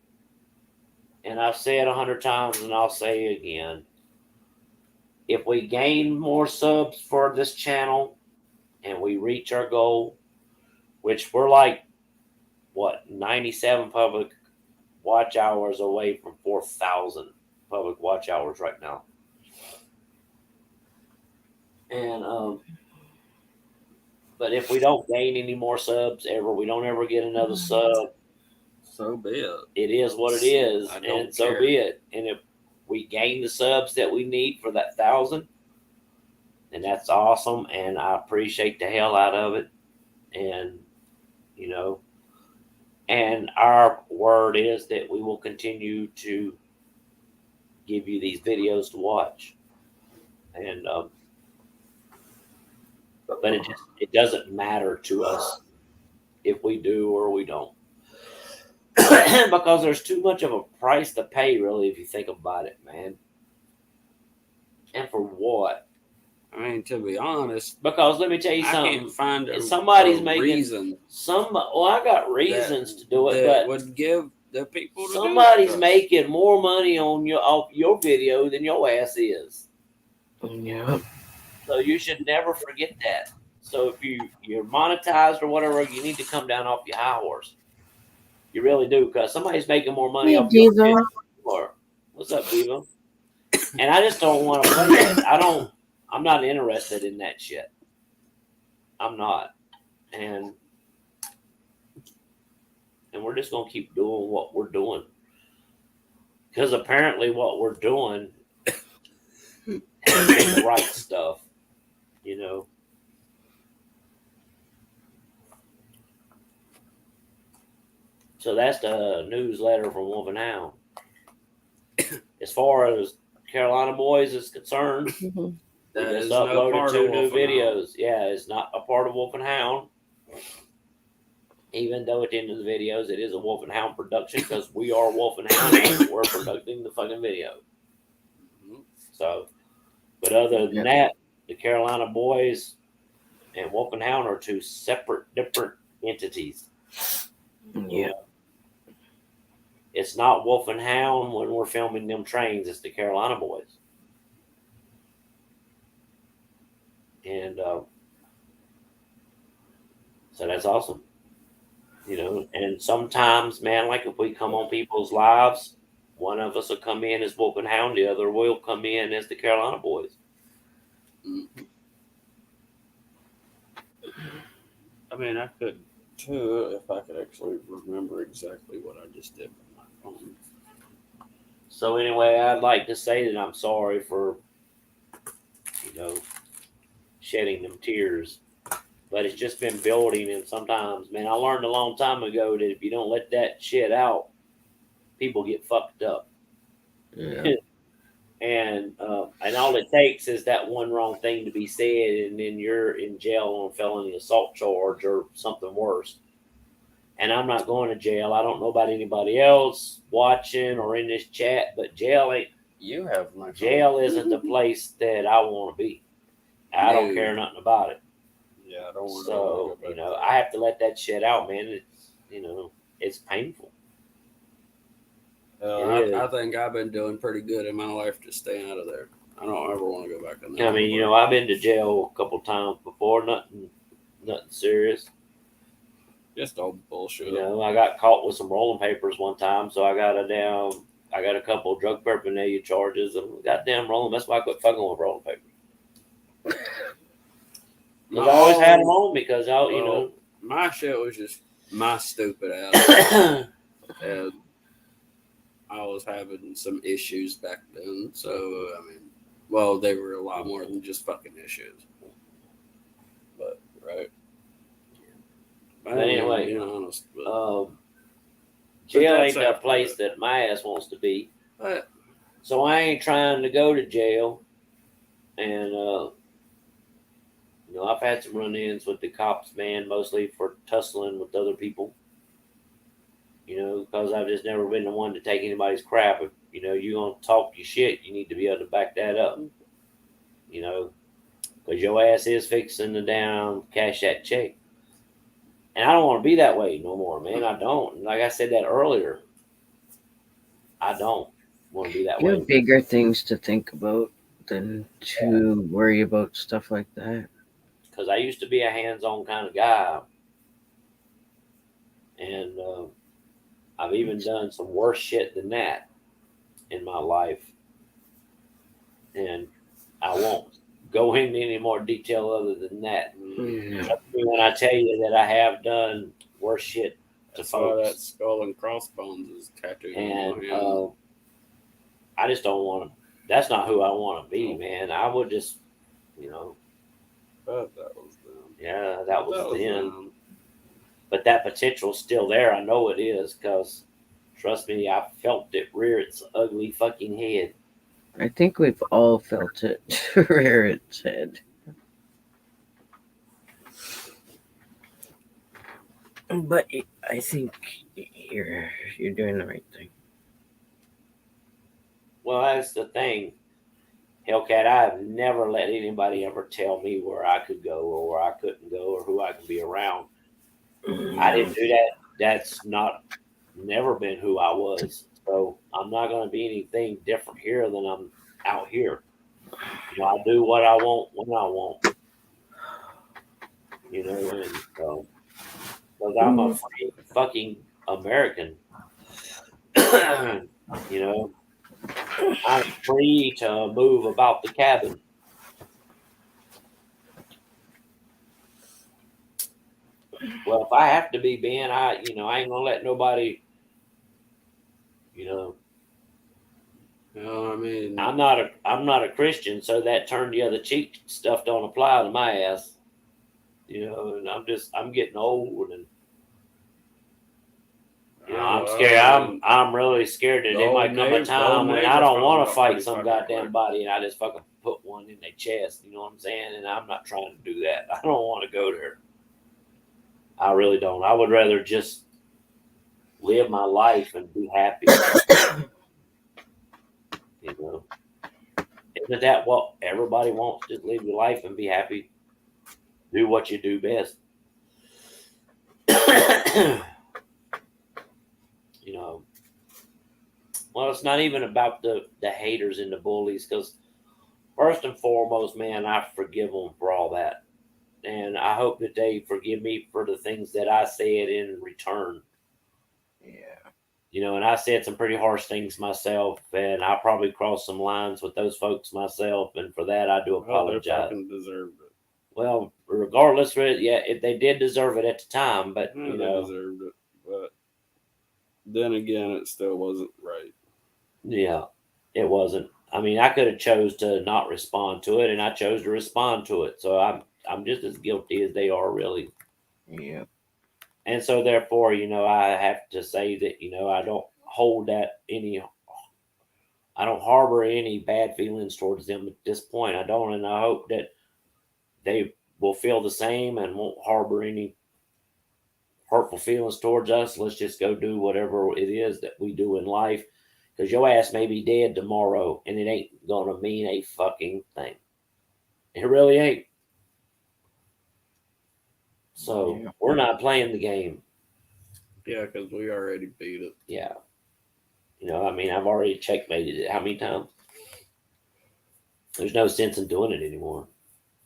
and I've said 100 times, and I'll say it again. if we gain more subs for this channel and we reach our goal, which we're like, what, 97 public watch hours away from 4,000 public watch hours right now. And but if we don't gain any more subs ever, we don't ever get another sub. So be it. It is what it is, I don't and so care. be it. And if we gain the subs that we need for that 1,000, then that's awesome, and I appreciate the hell out of it. And you know, and our word is that we will continue to give you these videos to watch. And but it doesn't matter to us if we do or we don't. Because there's too much of a price to pay, really, if you think about it, man. And for what? I mean, to be honest, Because let me tell you I something. can't find Somebody's a making reason. Well, I got reasons to do it, that but would give the people to somebody's do it. making more money off your video than your ass is. Yeah. So you should never forget that. So if you're monetized or whatever, you need to come down off your high horse. You really do, because somebody's making more money Hey, off your Diva. video. Or what's up, Diva? And I just don't want to play it. I'm not interested in that shit. I'm not. And we're just gonna keep doing what we're doing. Because apparently what we're doing has been the right stuff, you know. So that's the newsletter from Wolf and Hound. As far as Carolina Boys is concerned, Mhm. we That just is no uploaded part 2 of new Wolf and Hound. videos. Yeah, it's not a part of Wolf and Hound. Even though at the end of the videos it is a Wolf and Hound production, because we are Wolf and Hound and we're conducting the fucking video. Mhm. So, but other than that, the Carolina Boys and Wolf and Hound are 2 separate, different entities. Yeah. It's not Wolf and Hound when we're filming them trains. It's the Carolina Boys. And so that's awesome. You know, and sometimes, man, like if we come on people's lives, one of us will come in as Wolf and Hound, the other will come in as the Carolina Boys. Mhm. I mean, I could too if I could actually remember exactly what I just did with my phone. So anyway, I'd like to say that I'm sorry for, you know, shedding them tears. But it's just been building, and sometimes, man, I learned a long time ago that if you don't let that shit out, people get fucked up. Yeah. And all it takes is that one wrong thing to be said, and then you're in jail on a felony assault charge or something worse. And I'm not going to jail. I don't know about anybody else watching or in this chat, but jail isn't the place that I want to be. I don't care nothing about it. Yeah, I don't want to So, go back you know, there. I have to let that shit out, man. It's, you know, it's painful. I think I've been doing pretty good in my life to stay out of there. I don't ever want to go back in there. I mean, you know, I've been to jail a couple times before, nothing serious. Just all bullshit. You know, I got caught with some rolling papers one time, so I got a couple of drug paraphernalia charges and goddamn rolling. That's why I quit fucking with rolling papers. Because I always had them on because you know, my shit was just my stupid ass. And I was having some issues back then, so I mean, well, they were a lot more than just fucking issues. But right. But anyway, being honest, jail ain't that place that my ass wants to be. But, so I ain't trying to go to jail. And you know, I've had some run-ins with the cops, man, mostly for tussling with other people. You know, because I've just never been the one to take anybody's crap. If you know you're gonna talk your shit, you need to be able to back that up. You know, because your ass is fixing to down cash that check. And I don't want to be that way no more, man. I don't. Like I said that earlier, I don't want to be that You way. have bigger things to think about than to worry about stuff like that. Because I used to be a hands-on kind of guy, and I've even done some worse shit than that in my life, and I won't go into any more detail other than that. Yeah. Trust me when I tell you that I have done worse shit to That's why that folks, skull and crossbones is tattooed on and my hand. I just don't want to. That's not who I want to be, man. I would just, you know, But that was them. yeah, that was then. them. But that potential's still there. I know it is because, trust me, I felt it rear its ugly fucking head. I think we've all felt it rear its head. But I think you're doing the right thing. Well, that's the thing, Hellcat. I have never let anybody ever tell me where I could go or where I couldn't go or who I could be around. I didn't do that. That's not never been who I was. So I'm not going to be anything different here than I'm out here. You know, I do what I want when I want. You know, and because I'm a free fucking American. You know, I'm free to move about the cabin. Well, if I have to be Ben, I ain't gonna let nobody. You know, I mean, I'm not a Christian, so that turn the other cheek stuff don't apply to my ass. You know, and I'm getting old, and I'm scared. I'm really scared that there might come a time when I don't want to fight some goddamn body, and I just fucking put one in their chest. You know what I'm saying? And I'm not trying to do that. I don't want to go there. I really don't. I would rather just live my life and be happy. You know, isn't that what everybody wants? Just live your life and be happy. Do what you do best. You know, well, it's not even about the haters and the bullies, because first and foremost, man, I forgive them for all that, and I hope that they forgive me for the things that I said in return. Yeah. You know, and I said some pretty harsh things myself, and I probably crossed some lines with those folks myself, and for that I do apologize. They fucking deserved it. Well, regardless, if they did deserve it at the time, but they deserved it. But then again, it still wasn't right. Yeah, it wasn't. I mean, I could have chose to not respond to it, and I chose to respond to it. So I'm just as guilty as they are, really. Yeah. And so therefore, I have to say that I don't hold that any. I don't harbor any bad feelings towards them at this point. I don't, and I hope that they will feel the same and won't harbor any hurtful feelings towards us. Let's just go do whatever it is that we do in life. Because your ass may be dead tomorrow, and it ain't gonna mean a fucking thing. It really ain't. So we're not playing the game. Yeah, because we already beat it. Yeah. I mean, I've already checkmated it. How many times? There's no sense in doing it anymore.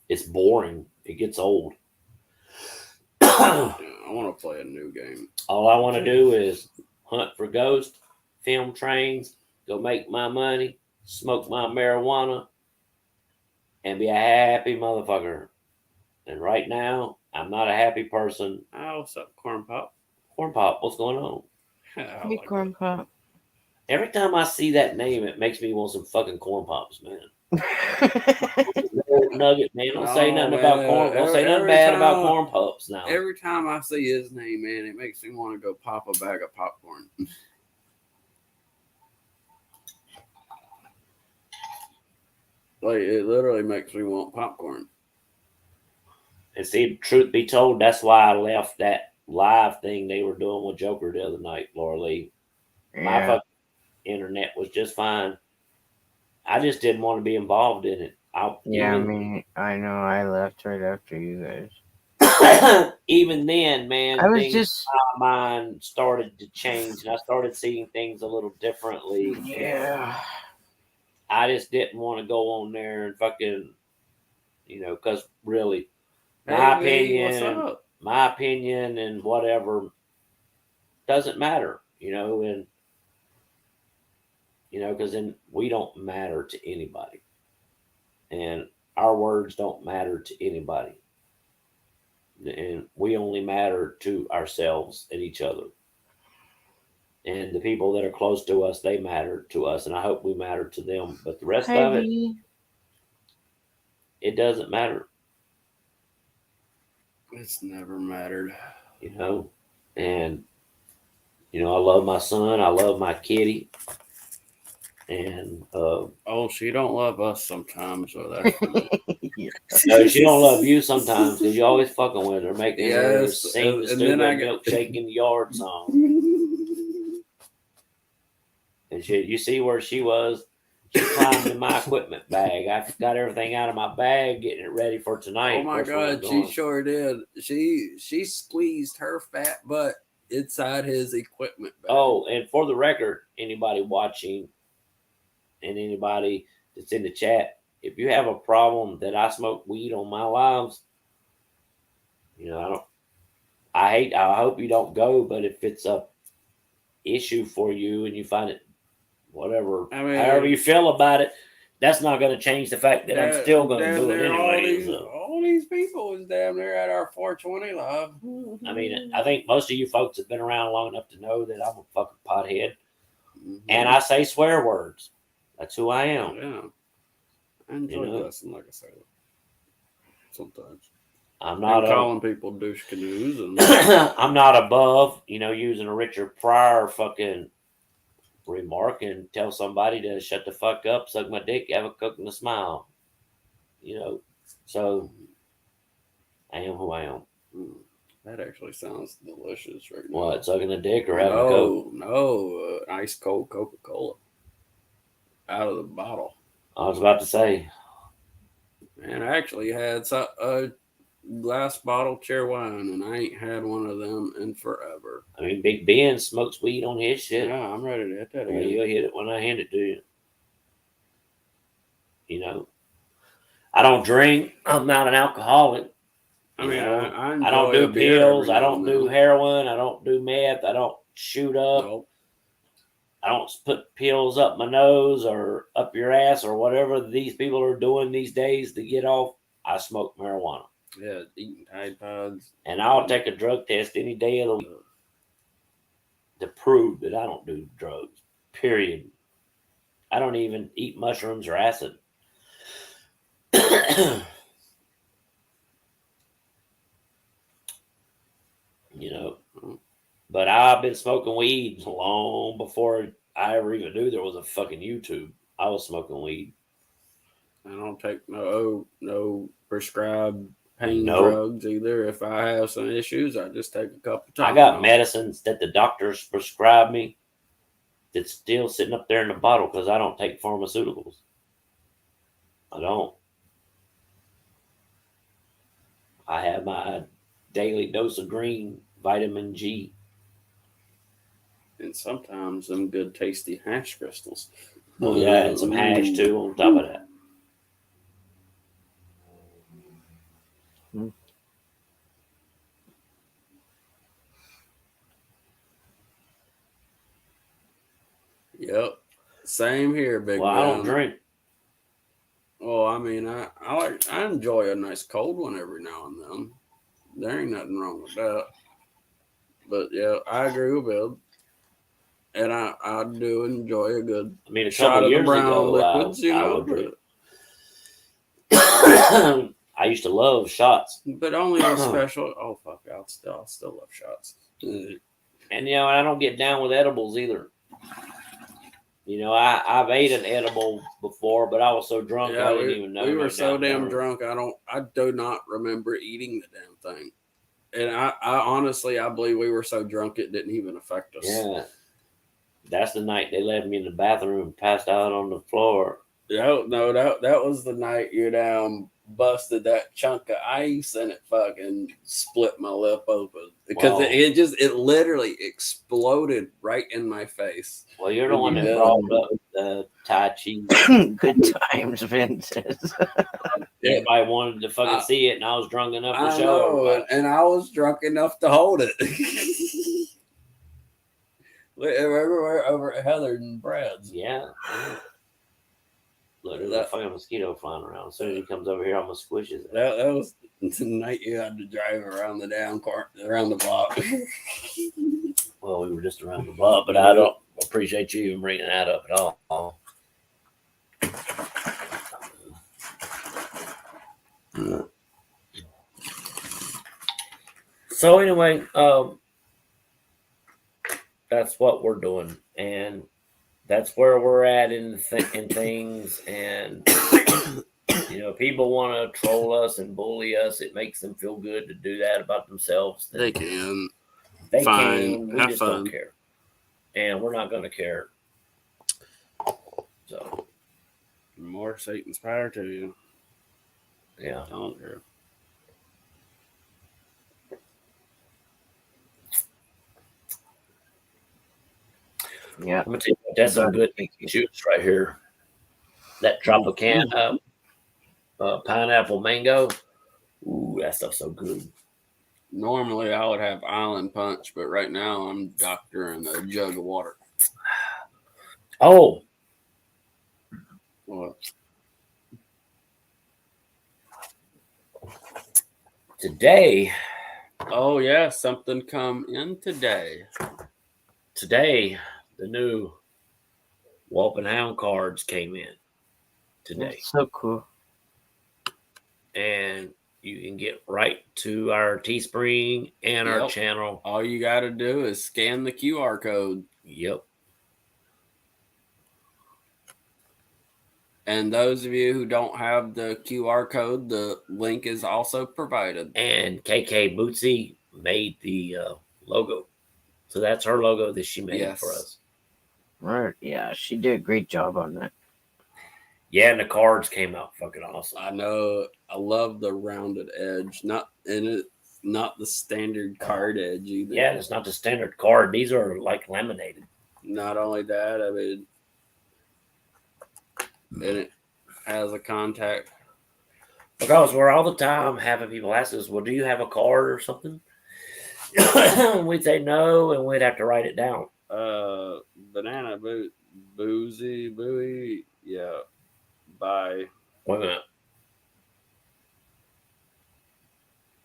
It's boring. It gets old. I want to play a new game. All I want to do is hunt for ghosts, film trains, go make my money, smoke my marijuana, and be a happy motherfucker. And right now, I'm not a happy person. Oh, what's up, Corn Pop? Corn Pop, what's going on? Hey, Corn Pop. Every time I see that name, it makes me want some fucking corn pops, man. Nugget, man. Don't say nothing about corn. Don't say nothing bad about corn pops now. Every time I see his name, man, it makes me want to go pop a bag of popcorn. Like, it literally makes me want popcorn. And see, truth be told, that's why I left that live thing they were doing with Joker the other night, Laura Lee. My fucking internet was just fine. I just didn't want to be involved in it. I know. I left right after you guys. Even then, man, I was just my mind started to change, and I started seeing things a little differently. Yeah. I just didn't want to go on there and fucking, because really, my Hey, what's opinion, up? and whatever doesn't matter, and because then we don't matter to anybody, and our words don't matter to anybody, and we only matter to ourselves and each other. And the people that are close to us, they matter to us, and I hope we matter to them. But the rest of it, Heavy. it doesn't matter, It's never mattered. And I love my son, I love my kitty, and Oh, she don't love us sometimes, so that's for me. Yeah. no, she don't love you sometimes because you always fucking with her, making her Yes, sing the and then stupid I get milkshake in the yard song. And you see where she was. She climbed in my equipment bag. I got everything out of my bag, getting it ready for tonight. Oh my Of course, we're not God, she going. sure did. She squeezed her fat butt inside his equipment bag. Oh, and for the record, anybody watching and anybody that's in the chat, if you have a problem that I smoke weed on my lives, I don't. I hope you don't go. But if it's a issue for you and you find it, whatever, however you feel about it, that's not going to change the fact that I'm still going to do it anyway. All these people is down there at our 420 live. I mean, I think most of you folks have been around long enough to know that I'm a fucking pothead, and I say swear words. That's who I am. Yeah, I enjoy cussing, like I say. Sometimes I'm not calling people douche canoes, and I'm not above, using a Richard Pryor fucking remark and tell somebody to shut the fuck up, suck my dick, have a cook and a smile. So I am who I am. That actually sounds delicious right now. What, sucking a dick or having a coke? No, ice cold Coca-Cola out of the bottle. I was about to say. Man, I actually had a glass bottle cherry wine, and I ain't had one of them in forever. I mean, Big Ben smokes weed on his shit. Yeah, I'm ready to hit that again. You'll hit it when I hand it to you. I don't drink. I'm not an alcoholic. I mean, I don't do pills. I don't do heroin. I don't do meth. I don't shoot up. Nope. I don't put pills up my nose or up your ass or whatever these people are doing these days to get off. I smoke marijuana. Yeah, eating Tide Pods. And I'll take a drug test any day of the week to prove that I don't do drugs. Period. I don't even eat mushrooms or acid. But I've been smoking weed long before I ever even knew there was a fucking YouTube. I was smoking weed. I don't take no prescribed pain drugs either. If I have some issues, I just take a couple times. I got medicines that the doctors prescribe me that's still sitting up there in the bottle because I don't take pharmaceuticals. I don't. I have my daily dose of green, vitamin G. And sometimes some good tasty hash crystals. Oh yeah, and some hash too on top of that. Yep. Same here, big Well, man. I don't drink. Well, I mean, I enjoy a nice cold one every now and then. There ain't nothing wrong with that. But yeah, I agree with Bill. And I do enjoy a good shot of the brown liquids, I would drink. I used to love shots, but only on special. Oh fuck! I'll still love shots. And I don't get down with edibles either. I've ate an edible before, but I was so drunk I didn't even know. We were so damn drunk. I do not remember eating the damn thing. And I honestly, I believe we were so drunk it didn't even affect us. Yeah, that's the night they left me in the bathroom and passed out on the floor. No, that was the night you're down busted that chunk of ice and it fucking split my lip open because Whoa. it literally exploded right in my face. Well, you're the one that Yeah. brought up the H.A.E. Good times, Vince says. Everybody wanted to fucking see it, and I was drunk enough to I show know, everybody. and I was drunk enough to hold it. Everywhere over at Heather and Brad's. Yeah. Look, there's a That- fucking mosquito flying around. As soon as he comes over here, I'm gonna squish his ass. That was the night you had to drive around the damn court, around the block. Well, we were just around the block, but I don't appreciate you even bringing that up at all. So anyway, that's what we're doing, and that's where we're at in things. And you know, people want to troll us and bully us. It makes them feel good to do that about themselves. They can. They Fine. can. We Have just fun. don't care, and we're not going to care. So More Satan's power to you. yeah. Don't care. Yeah. I'm gonna tell you what, that's some good juice right here. That Tropicana pineapple mango. Ooh, that stuff's so good. Normally I would have Island Punch, but right now I'm doctoring a jug of water. Oh, What? today, Oh yeah, something come in today. the new Wolf and Hound cards came in today, That's so cool. and you can get right to our Teespring and our Yep. channel. All you got to do is scan the QR code. Yep. And those of you who don't have the QR code, the link is also provided. And KK Bootsy made the logo, so that's her logo that she made for us. Right. Yeah, she did a great job on that. Yeah, and the cards came out fucking awesome. I know. I love the rounded edge. Not the standard card edge either. Yeah, it's not the standard card. These are like laminated. Not only that, I mean, and it has a contact. Because we're all the time having people ask us, well, do you have a card or something? We'd say no, and we'd have to write it down. Banana boozy buoy. Yeah. By. Wait a minute.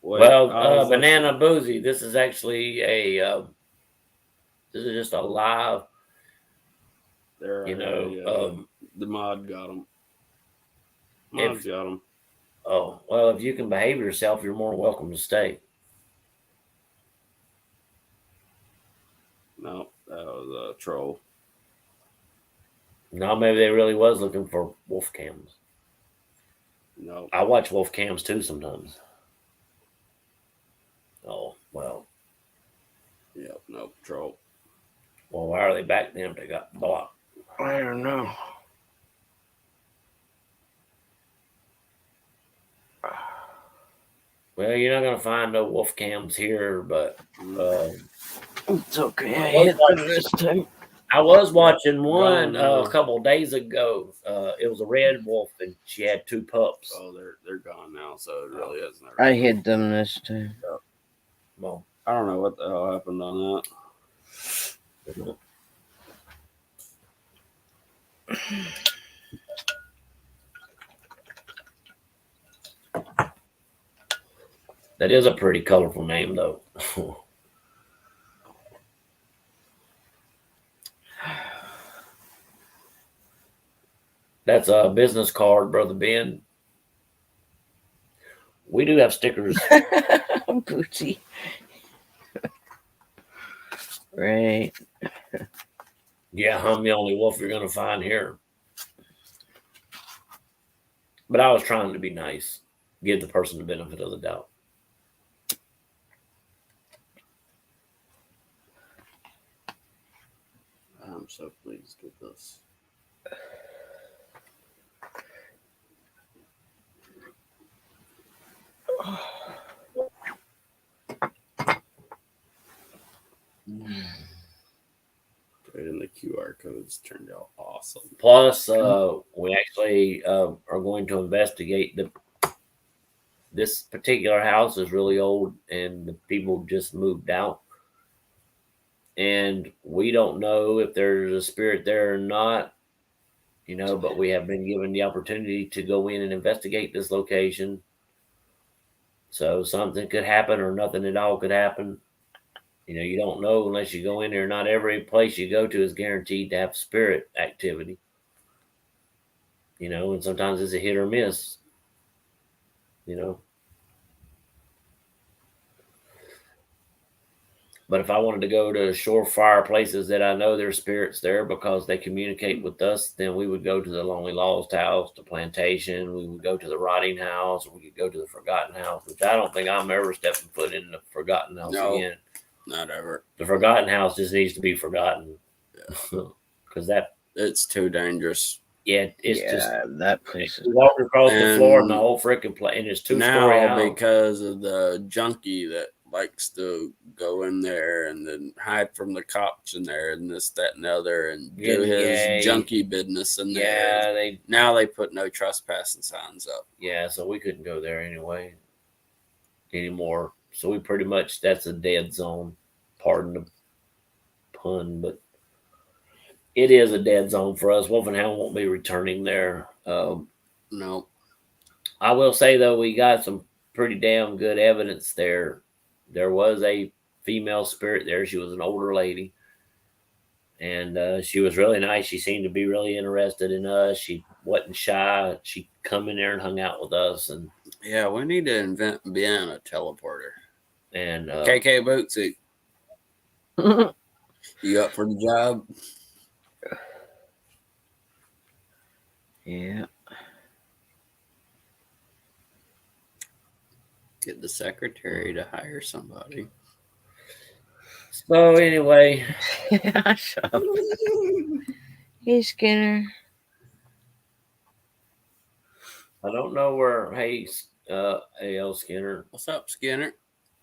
Wait, Well, Banana Boozy, this is actually this is just a live, there, you know. The mod got them. Mod's got them. Oh, well, if you can behave yourself, you're more welcome to stay. No, that was a troll. No, maybe they really was looking for wolf cams. No. I watch wolf cams too sometimes. Oh, well. Yep, no, troll. Well, why are they back then if they got blocked? I don't know. Well, you're not gonna find no wolf cams here, but It's okay. I hit them this time. I was watching one a couple of days ago. It was a red wolf, and she had two pups. Oh, they're gone now, so it really isn't. I hit them this time. Well, I don't know what the hell happened on that. that is a pretty colorful name, though. That's a business card, Brother Ben. We do have stickers. Bootsy. Right. Yeah, I'm the only wolf you're gonna find here. But I was trying to be nice, give the person the benefit of the doubt. I'm so pleased with this. Put it in the QR codes. Turned out awesome. Plus, we actually are going to investigate this particular house is really old, and the people just moved out, and we don't know if there's a spirit there or not. But we have been given the opportunity to go in and investigate this location. So something could happen or nothing at all could happen. You don't know unless you go in there. Not every place you go to is guaranteed to have spirit activity. And sometimes it's a hit or miss. But if I wanted to go to surefire places that I know there's spirits there because they communicate with us, then we would go to the Lonely Lost House, the Plantation. We would go to the Rotting House, or we could go to the Forgotten House, which I don't think I'm ever stepping foot in the Forgotten House again. Not ever. The Forgotten House just needs to be forgotten. Because it's too dangerous. Yeah, it's just that place. You walk across the floor and the whole freaking place, and it's 2-story house. Because of the junkie that likes to go in there and then hide from the cops in there and this, that, and the other, and do his junkie business in there. Yeah, they put no trespassing signs up. Yeah, so we couldn't go there anymore. So we pretty much, that's a dead zone. Pardon the pun, but it is a dead zone for us. Wolf and Hound won't be returning there. No. I will say, though, we got some pretty damn good evidence there. There was a female spirit there. She was an older lady. And she was really nice. She seemed to be really interested in us. She wasn't shy. She come in there and hung out with us. And yeah, we need to invent being a teleporter. And KK Bootsy. You up for the job? Yeah. Get the secretary to hire somebody. So anyway. Shut up. Hey, Skinner. I don't know where, A.L. Skinner. What's up, Skinner?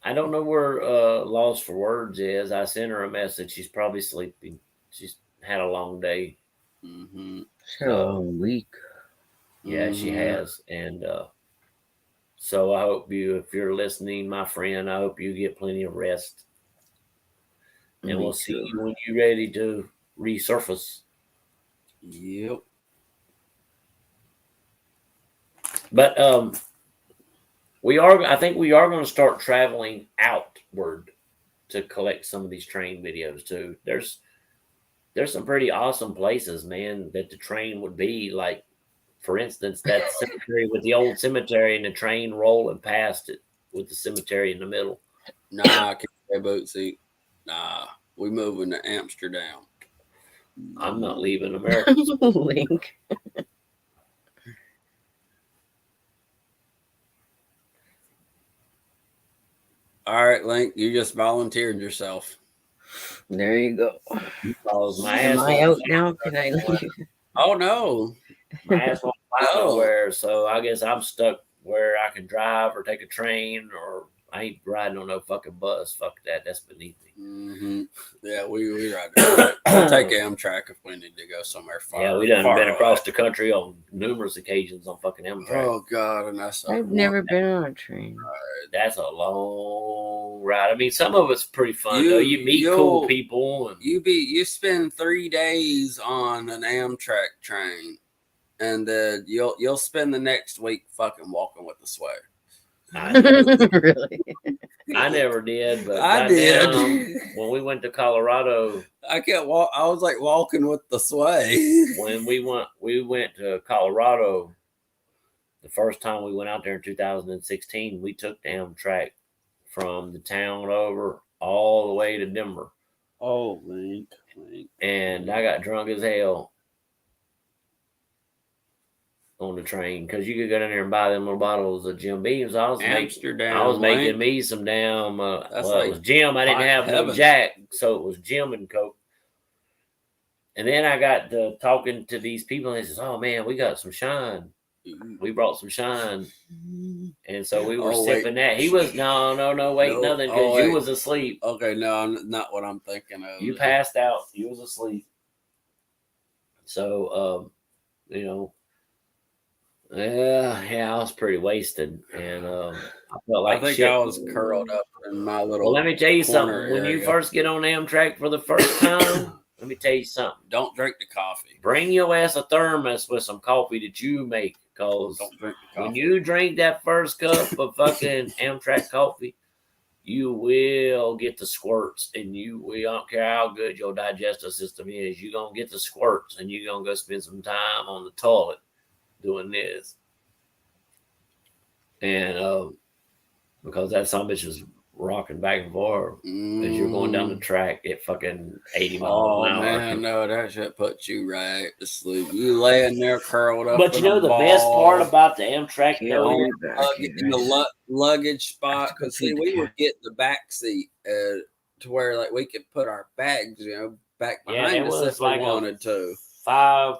I don't know where Lost for Words is. I sent her a message. She's probably sleeping. She's had a long day. Mm-hmm. A long week. Yeah, she has. And so I hope if you're listening, my friend, I hope you get plenty of rest. And we'll see you when you're ready to resurface. Yep. But I think we are going to start traveling outward to collect some of these train videos too. There's some pretty awesome places, man, that the train would be like. For instance, that cemetery with the old cemetery and the train rolling past it with the cemetery in the middle. Nah, I can't say Bootsy. Nah, we moving to Amsterdam. I'm not leaving America. Link. All right, Link, you just volunteered yourself. There you go. Am I out now? Can I leave? Oh, no. My ass won't fly nowhere, so I guess I'm stuck where I can drive or take a train, or I ain't riding on no fucking bus. Fuck that. That's beneath me. Mm-hmm. Yeah, we ride. We'll take Amtrak if we need to go somewhere far. Yeah, we done been across the country on numerous occasions on fucking Amtrak. Oh, God. And I've never been on a train. That's a long ride. I mean, some of it's pretty fun, though. You meet cool people. And you spend 3 days on an Amtrak train. And then you'll spend the next week fucking walking with the sway. Really? I never did, but I did. When we went to Colorado, I can't walk. I was like walking with the sway. When we went to Colorado, the first time we went out there in 2016, we took the Amtrak from the town over all the way to Denver. Oh, Link. And I got drunk as hell on the train because you could go down there and buy them little bottles of Jim Beams. I was making me some damn. It was Jim. I didn't have no Jack, so it was Jim and Coke. And then I got to talking to these people, and they says, "Oh man, we got some shine." We brought some shine, and so we were Oh, sipping wait. that. He was no, wait, No. nothing, Oh, because you wait. was asleep. Okay, no, not what I'm thinking of. You passed out. You was asleep. So, you know, yeah, I was pretty wasted, and I felt like I think shit. I was curled up in my little. Well, let me tell you corner something. When you area. first get on Amtrak for the first time, let me tell you something. Don't drink the coffee. Bring your ass a thermos with some coffee that you make, because Don't drink the coffee. when you drink that first cup of fucking Amtrak coffee, you will get the squirts, and I don't care how good your digestive system is, you're gonna get the squirts, and you're gonna go spend some time on the toilet doing this. And because that son bitch is rocking back and forth as you're going down the track at fucking 80 miles an hour. Man, no, that shit puts you right to sleep. You laying there curled up. But you know the best part about the Amtrak, Yeah, though, I'll is be back, you in the guys. luggage spot, go because see, feed the we would cat. get the back seat to where like we could put our bags, back yeah, behind it us was if like we wanted to. 5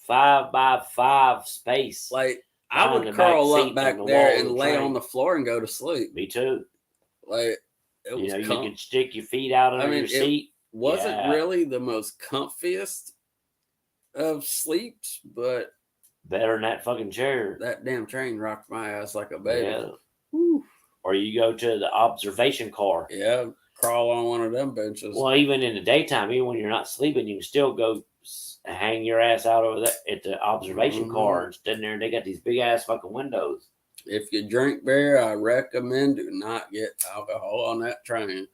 by 5 space. Like I behind would the back curl seat up on back the there wall of and the lay train. on the floor and go to sleep. Me too. Like it You was. know, you could stick your feet out under your seat. Wasn't really the most comfiest of sleeps, but better than that fucking chair. that damn train rocked my ass like a baby. Yeah. Or you go to the observation car. Yeah, crawl on one of them benches. Well, even in the daytime, even when you're not sleeping, you can still go hang your ass out over there at the observation car and stand there. And they got these big ass fucking windows. If you drink beer, I recommend do not get alcohol on that train.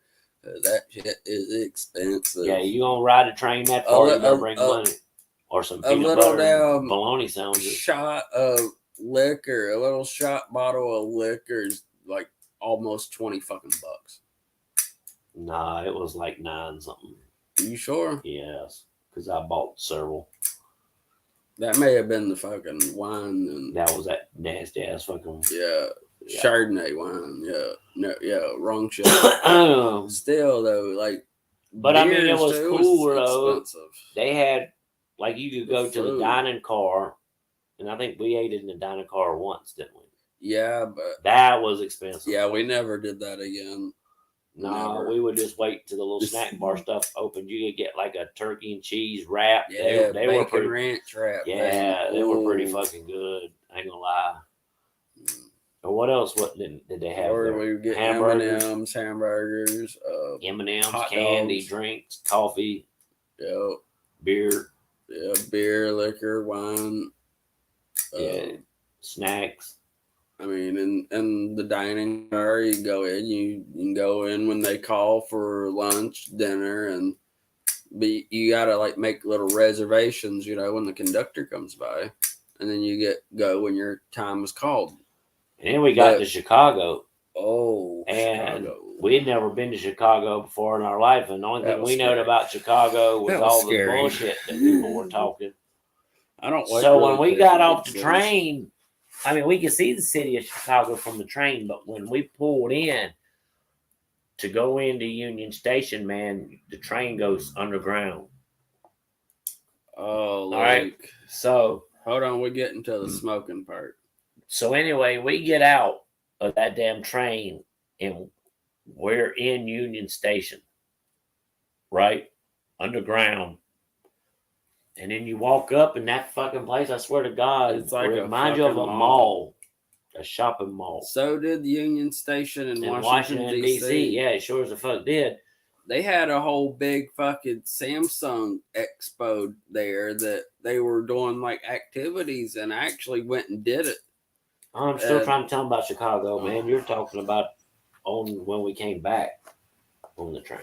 That shit is expensive. Yeah, you gonna ride a train that far, you better bring money. Or some peanut butter and bologna sandwiches. Shot of liquor, a little shot bottle of liquor is like almost 20 fucking bucks. Nah, it was like 9 something. You sure? Yes, because I bought several. That may have been the fucking wine. And that was that nasty ass fucking. Yeah. Chardonnay wine. Yeah. No, yeah, wrong shit. Still, though, like. But I mean, it was cool, though. They had, like, you could go to the dining car, and I think we ate in the dining car once, didn't we? Yeah, but. That was expensive. Yeah, we never did that again. No, we would just wait till the little snack bar stuff opened. You could get like a turkey and cheese wrap. Yeah, they bacon were pretty, ranch wrap. Yeah, they were pretty fucking good. I ain't gonna lie. Or what else? What did they have? Or we would get M&M's, hamburgers, M&M's, candy, drinks, coffee, beer. Yeah, beer, liquor, wine. Snacks. I mean, in the dining car, you go in. You can go in when they call for lunch, dinner, and you gotta like make little reservations. When the conductor comes by, and then you go when your time is called. And then we got to Chicago. Oh, and Chicago. We had never been to Chicago before in our life, and the only thing we know about Chicago was all the bullshit that people were talking. I don't. So when we got off the train. I mean, we could see the city of Chicago from the train, but when we pulled in to go into Union Station, man, the train goes underground. Oh, all right. So hold on, we're getting to the smoking part. So anyway, we get out of that damn train and we're in Union Station, right? Underground. And then you walk up in that fucking place, I swear to God, it's like it reminds you of a mall, a shopping mall. So did the Union Station in Washington, D.C. Yeah, it sure as the fuck did. They had a whole big fucking Samsung expo there that they were doing like activities, and I actually went and did it. I'm still trying to tell them about Chicago, man. You're talking about when we came back on the train.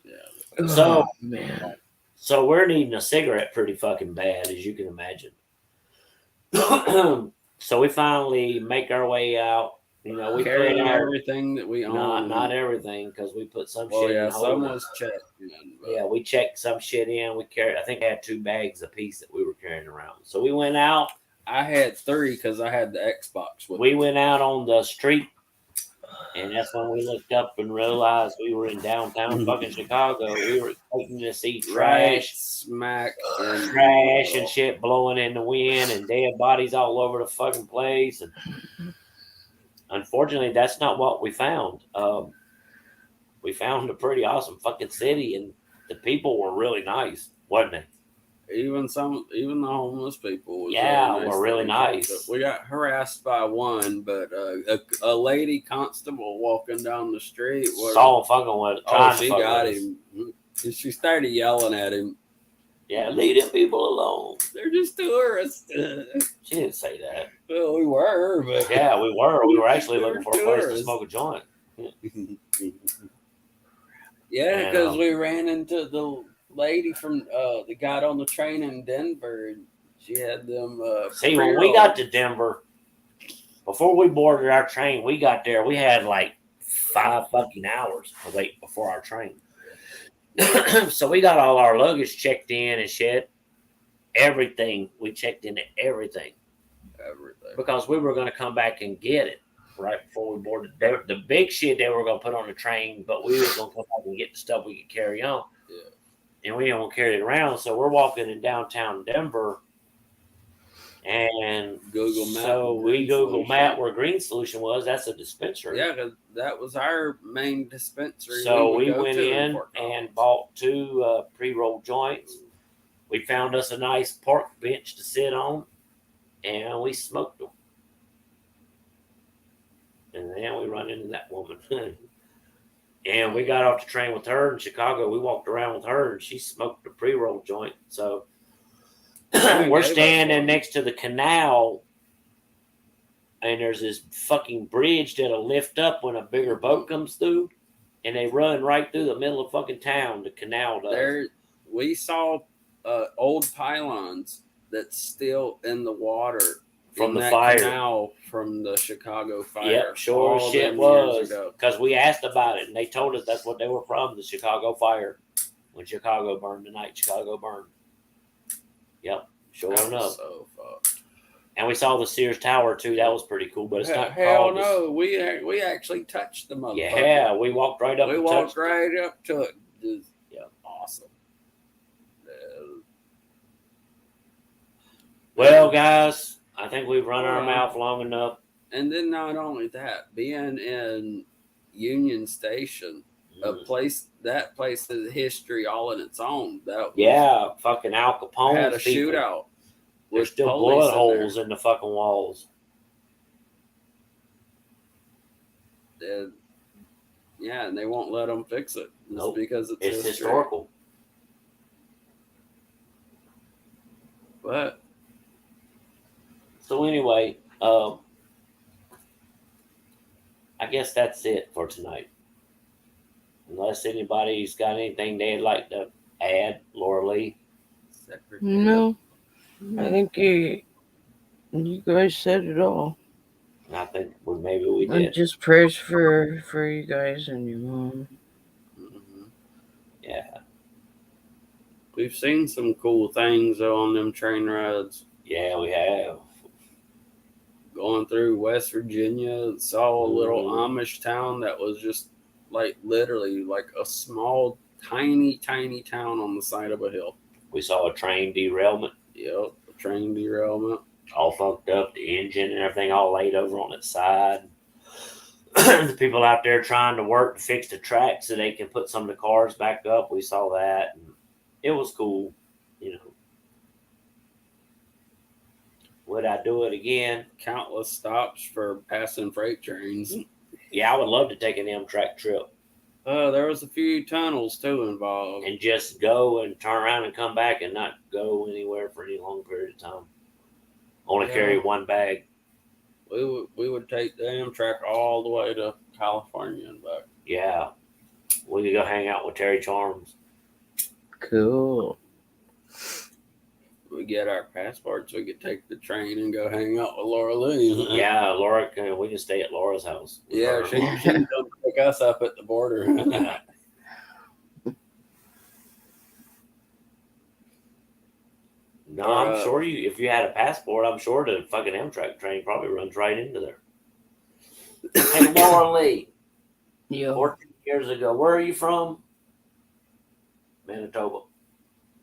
Yeah. So, man. So we're needing a cigarette pretty fucking bad, as you can imagine. So we finally make our way out. We carry everything that we own. Not everything, because we put some shit in. Some was checked. Yeah, we checked some shit in. We carried. I think I had 2 bags apiece that we were carrying around. So we went out. I had 3 because I had the Xbox with me. We went out on the street And that's when we looked up and realized we were in downtown fucking Chicago. We were expecting to see Right trash, smack in trash and shit blowing in the wind and dead bodies all over the fucking place. And unfortunately, that's not what we found. We found a pretty awesome fucking city, and the people were really nice, wasn't they? even the homeless people was Yeah, nice were that really we talked nice. to. We got harassed by one, but a lady constable walking down the street Saw him fucking with trying to she fuck got with us. him. She started yelling at him. Yeah, leave them people alone. They're just tourists. She didn't say that. Well, we were, but Yeah, we were. We were actually They looking were for a place to tourists. smoke a joint. Yeah, And, because we ran into the lady from that got on the train in Denver. And she had them. See, when we got to Denver, before we boarded our train, we got there. We had like 5 fucking hours to wait before our train. So we got all our luggage checked in and shit. Everything. We checked in everything everything. because we were going to come back and get it right before we boarded. The big shit they were going to put on the train, but we were going to come back and get the stuff we could carry on. Yeah. And we didn't want to carry it around. So we're walking in downtown Denver. And Google Map. so we Google Map where Green Solution was. That's a dispensary. Yeah, because that was our main dispensary. So we went in and bought 2 pre-roll joints. We found us a nice park bench to sit on, and we smoked them. And then we run into that woman. And we got off the train with her in Chicago. We walked around with her, and she smoked a pre-roll joint. So we're standing next to the canal, and there's this fucking bridge that'll lift up when a bigger boat comes through, and they run right through the middle of fucking town. The canal does. There, we saw old pylons that's still in the water from the that fire canal from the Chicago fire. Yep, sure as shit was. Because we asked about it, and they told us that's what they were from, the Chicago fire. When Chicago burned, the night Chicago burned. Yep, sure enough. So fucked. And we saw the Sears Tower too. That was pretty cool, but it's not hell called. No, we actually touched the motherfucker. Yeah, we walked right up. We walked right up to it. Just, yeah, awesome. Well, guys, I think we've run our mouth long enough. And then not only that, being in Union Station, that place has history all in its own. Fucking Al Capone had a shootout. There's still bullet holes in the fucking walls. Yeah, and they won't let them fix it. Nope. Because it's historical. But so anyway, I guess that's it for tonight. Unless anybody's got anything they'd like to add, Laura Lee. No, I think you guys said it all. I think maybe we did. And just prayers for you guys and your mom. Mm-hmm. Yeah. We've seen some cool things on them train rides. Yeah, we have. Going through West Virginia, saw a little Amish town that was just like literally like a small, tiny town on the side of a hill. We saw a train derailment. Yep, a train derailment. All fucked up, the engine and everything all laid over on its side. The people out there trying to work to fix the track so they can put some of the cars back up. We saw that. And it was cool, you know. Would I do it again? Countless stops for passing freight trains. Yeah, I would love to take an Amtrak trip. There was a few tunnels too involved. And just go and turn around and come back and not go anywhere for any long period of time. Only carry one bag. We would take the Amtrak all the way to California and back. Yeah. We could go hang out with Terry Charms. Cool. We get our passports, we could take the train and go hang out with Laura Lee. Yeah, we can stay at Laura's house. Yeah, she can come pick us up at the border. No, I'm sure if you had a passport, I'm sure the fucking Amtrak train probably runs right into there. Hey, Laura Lee, Yeah. 14 years ago, where are you from? Manitoba.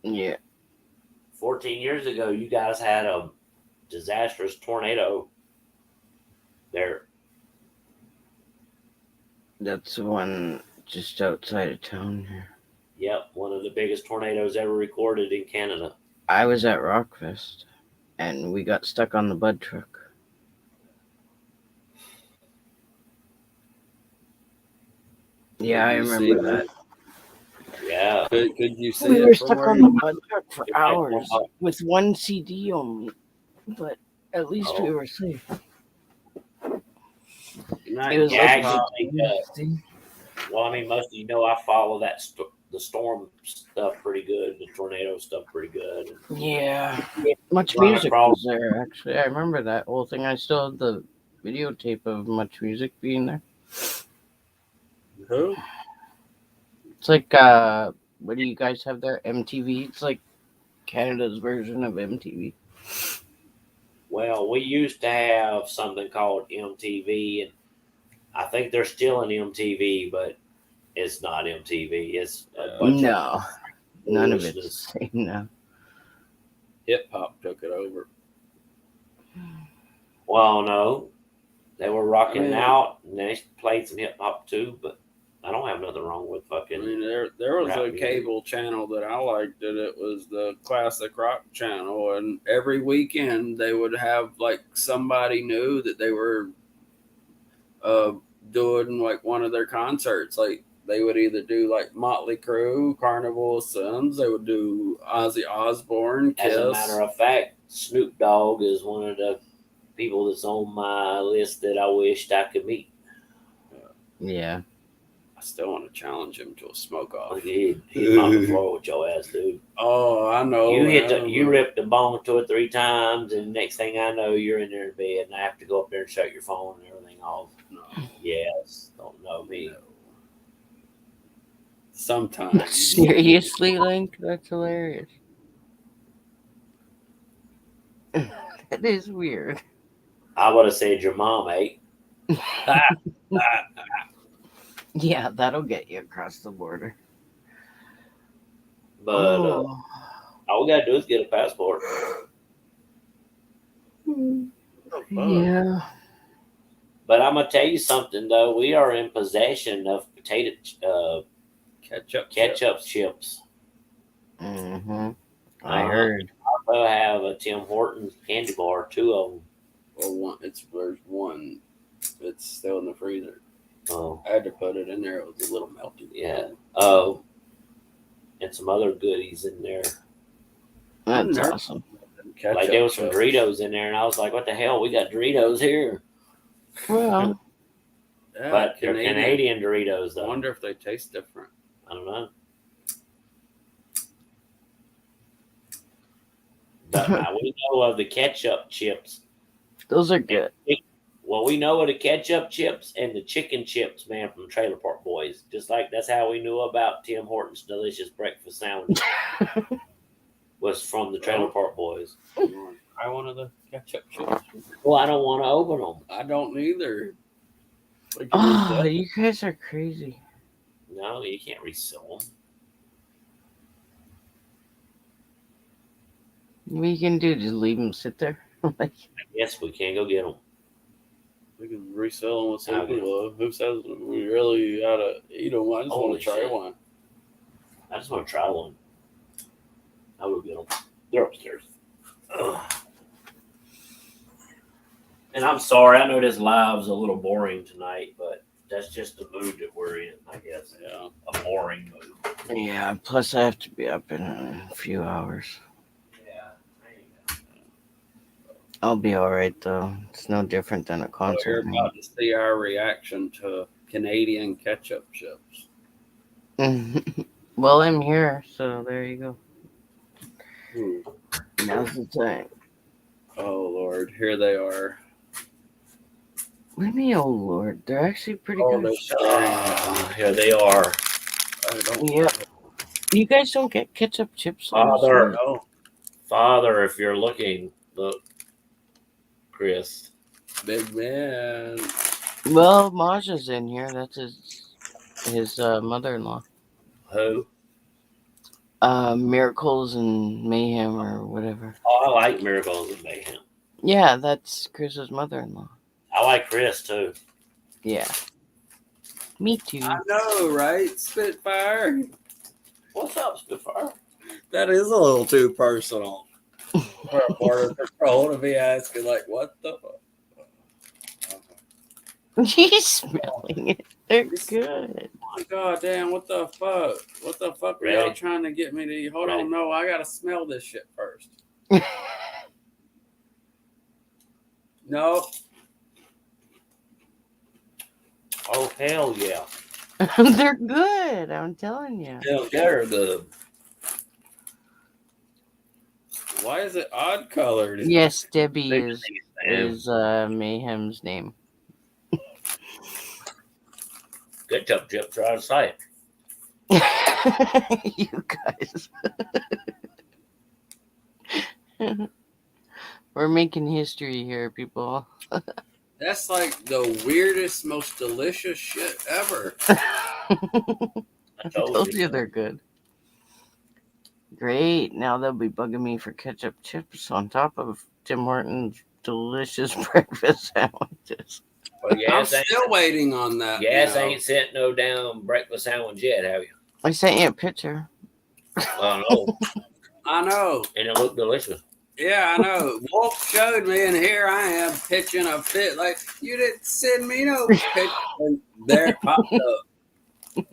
Yeah. 14 years ago, you guys had a disastrous tornado there. That's the one just outside of town here. Yep, one of the biggest tornadoes ever recorded in Canada. I was at Rockfest and we got stuck on the bud truck. Yeah, I Could you see remember that. Yeah. Could you see We it were from stuck where on you? the bud truck for hours with one CD only, but at least we Oh. were safe. Not It was Yeah, like actually, thing. well, I mean, most of you know I follow that the storm stuff pretty good, the tornado stuff pretty good. Yeah, Much Run Music across. was there actually. I remember that whole thing. I still have the videotape of Much Music being there. Who? It's like what do you guys have there? MTV. It's like Canada's version of MTV. Well, we used to have something called MTV, and I think they're still in MTV, but it's not MTV. It's a bunch of No, none of it's foolishness. the same now. Hip hop took it over. Well, no, they were rocking I mean- out, and they played some hip hop too. But I don't have nothing wrong with I fucking. mean, there was rap a music. cable channel that I liked, and it was the classic rock channel. And every weekend they would have like somebody new that they were doing like one of their concerts. Like they would either do like Motley Crue, Carnival of Sins. They would do Ozzy Osbourne, Kiss. As a matter of fact, Snoop Dogg is one of the people that's on my list that I wished I could meet. Yeah. I still want to challenge him to a smoke off. He'd mop the floor with your ass, dude. Oh, I know. You ripped the bone 2 or 3 times, and next thing I know, you're in there in bed, and I have to go up there and shut your phone and everything off. No. Yes, don't know me. No. Sometimes. Seriously, Link? That's hilarious. That is weird. I would have said your mom ate. Yeah, that'll get you across the border. But Oh. all we gotta do is get a passport. Yeah. But I'm gonna tell you something though. We are in possession of potato ketchup chips. Mm-hmm. I heard. I also have a Tim Hortons candy bar, 2 of them. Or one. There's one. It's still in the freezer. Oh, I had to put it in there. It was a little melty. yeah. Oh, and some other goodies in there. That's awesome. Ketchup Like there was some chips. Doritos in there, and I was like, "What the hell? We got Doritos here." Well, Yeah, But they're Canadian Doritos, I though. wonder if they taste different. I don't know. But we know of the ketchup chips. those are good. Well, we know of the ketchup chips and the chicken chips, man, from Trailer Park Boys. Just like that's how we knew about Tim Hortons' delicious breakfast sandwich was from the Trailer Park Boys. You want to try one of the ketchup chips? Well, I don't want to open them. I don't either. We can Oh, use you guys are crazy. No, you can't resell them. What you can do? Just leave them sit there. Like, Yes, we can go get them. we can resell them with some Okay. people. Who says we really ought to eat them? I just Holy want to try shit. one. I just want to try one. I will get them. They're upstairs. Ugh. And I'm sorry. I know this live's a little boring tonight, but that's just the mood that we're in, I guess. Yeah. A boring mood. yeah. Plus, I have to be up in a few hours. Yeah. I'll be all right though. It's no different than a So concert. you're about to see our reaction to Canadian ketchup chips. Well, I'm here, so there you go. Ooh. Now's the time. Oh Lord, here they are. What do you mean, oh Lord? They're actually pretty Oh, good. they're staring at me. Yeah, they are. I don't. Yep. You guys don't get ketchup chips on the Father, street? know. Father, if you're looking, look, Chris. Big man. Well, Maja's in here. That's his mother-in-law. Who? Miracles and Mayhem or whatever. Oh, I like Miracles and Mayhem. Yeah, that's Chris's mother-in-law. I like Chris too. Yeah. Me too. I know, right? Spitfire. What's up, Spitfire? That is a little too personal for a border patrol to be asking, like, what the fuck? He's smelling it. They're good. Oh, God damn, what the fuck? What the fuck are y'all Ready? trying to get me to eat? Hold Ready. on, no, I gotta smell this shit first. No. Oh hell yeah! They're good. I'm telling you. Hell, they're good. Why is it odd colored? Yes, Debbie Big is things, Mayhem's name. Ketchup chips are out of sight. You guys. We're making history here, people. That's like the weirdest, most delicious shit ever. I Told you they're good. Great. Now they'll be bugging me for ketchup chips on top of Tim Hortons' delicious breakfast sandwiches. Well, I'm yes, still waiting on that. yes, now. ain't sent no damn breakfast sandwich yet, have you? I sent you a picture. Oh no, I know. and it looked delicious. Yeah, I know. Wolf showed me, and here I am pitching a fit. Like, you didn't send me no picture. And there it popped up.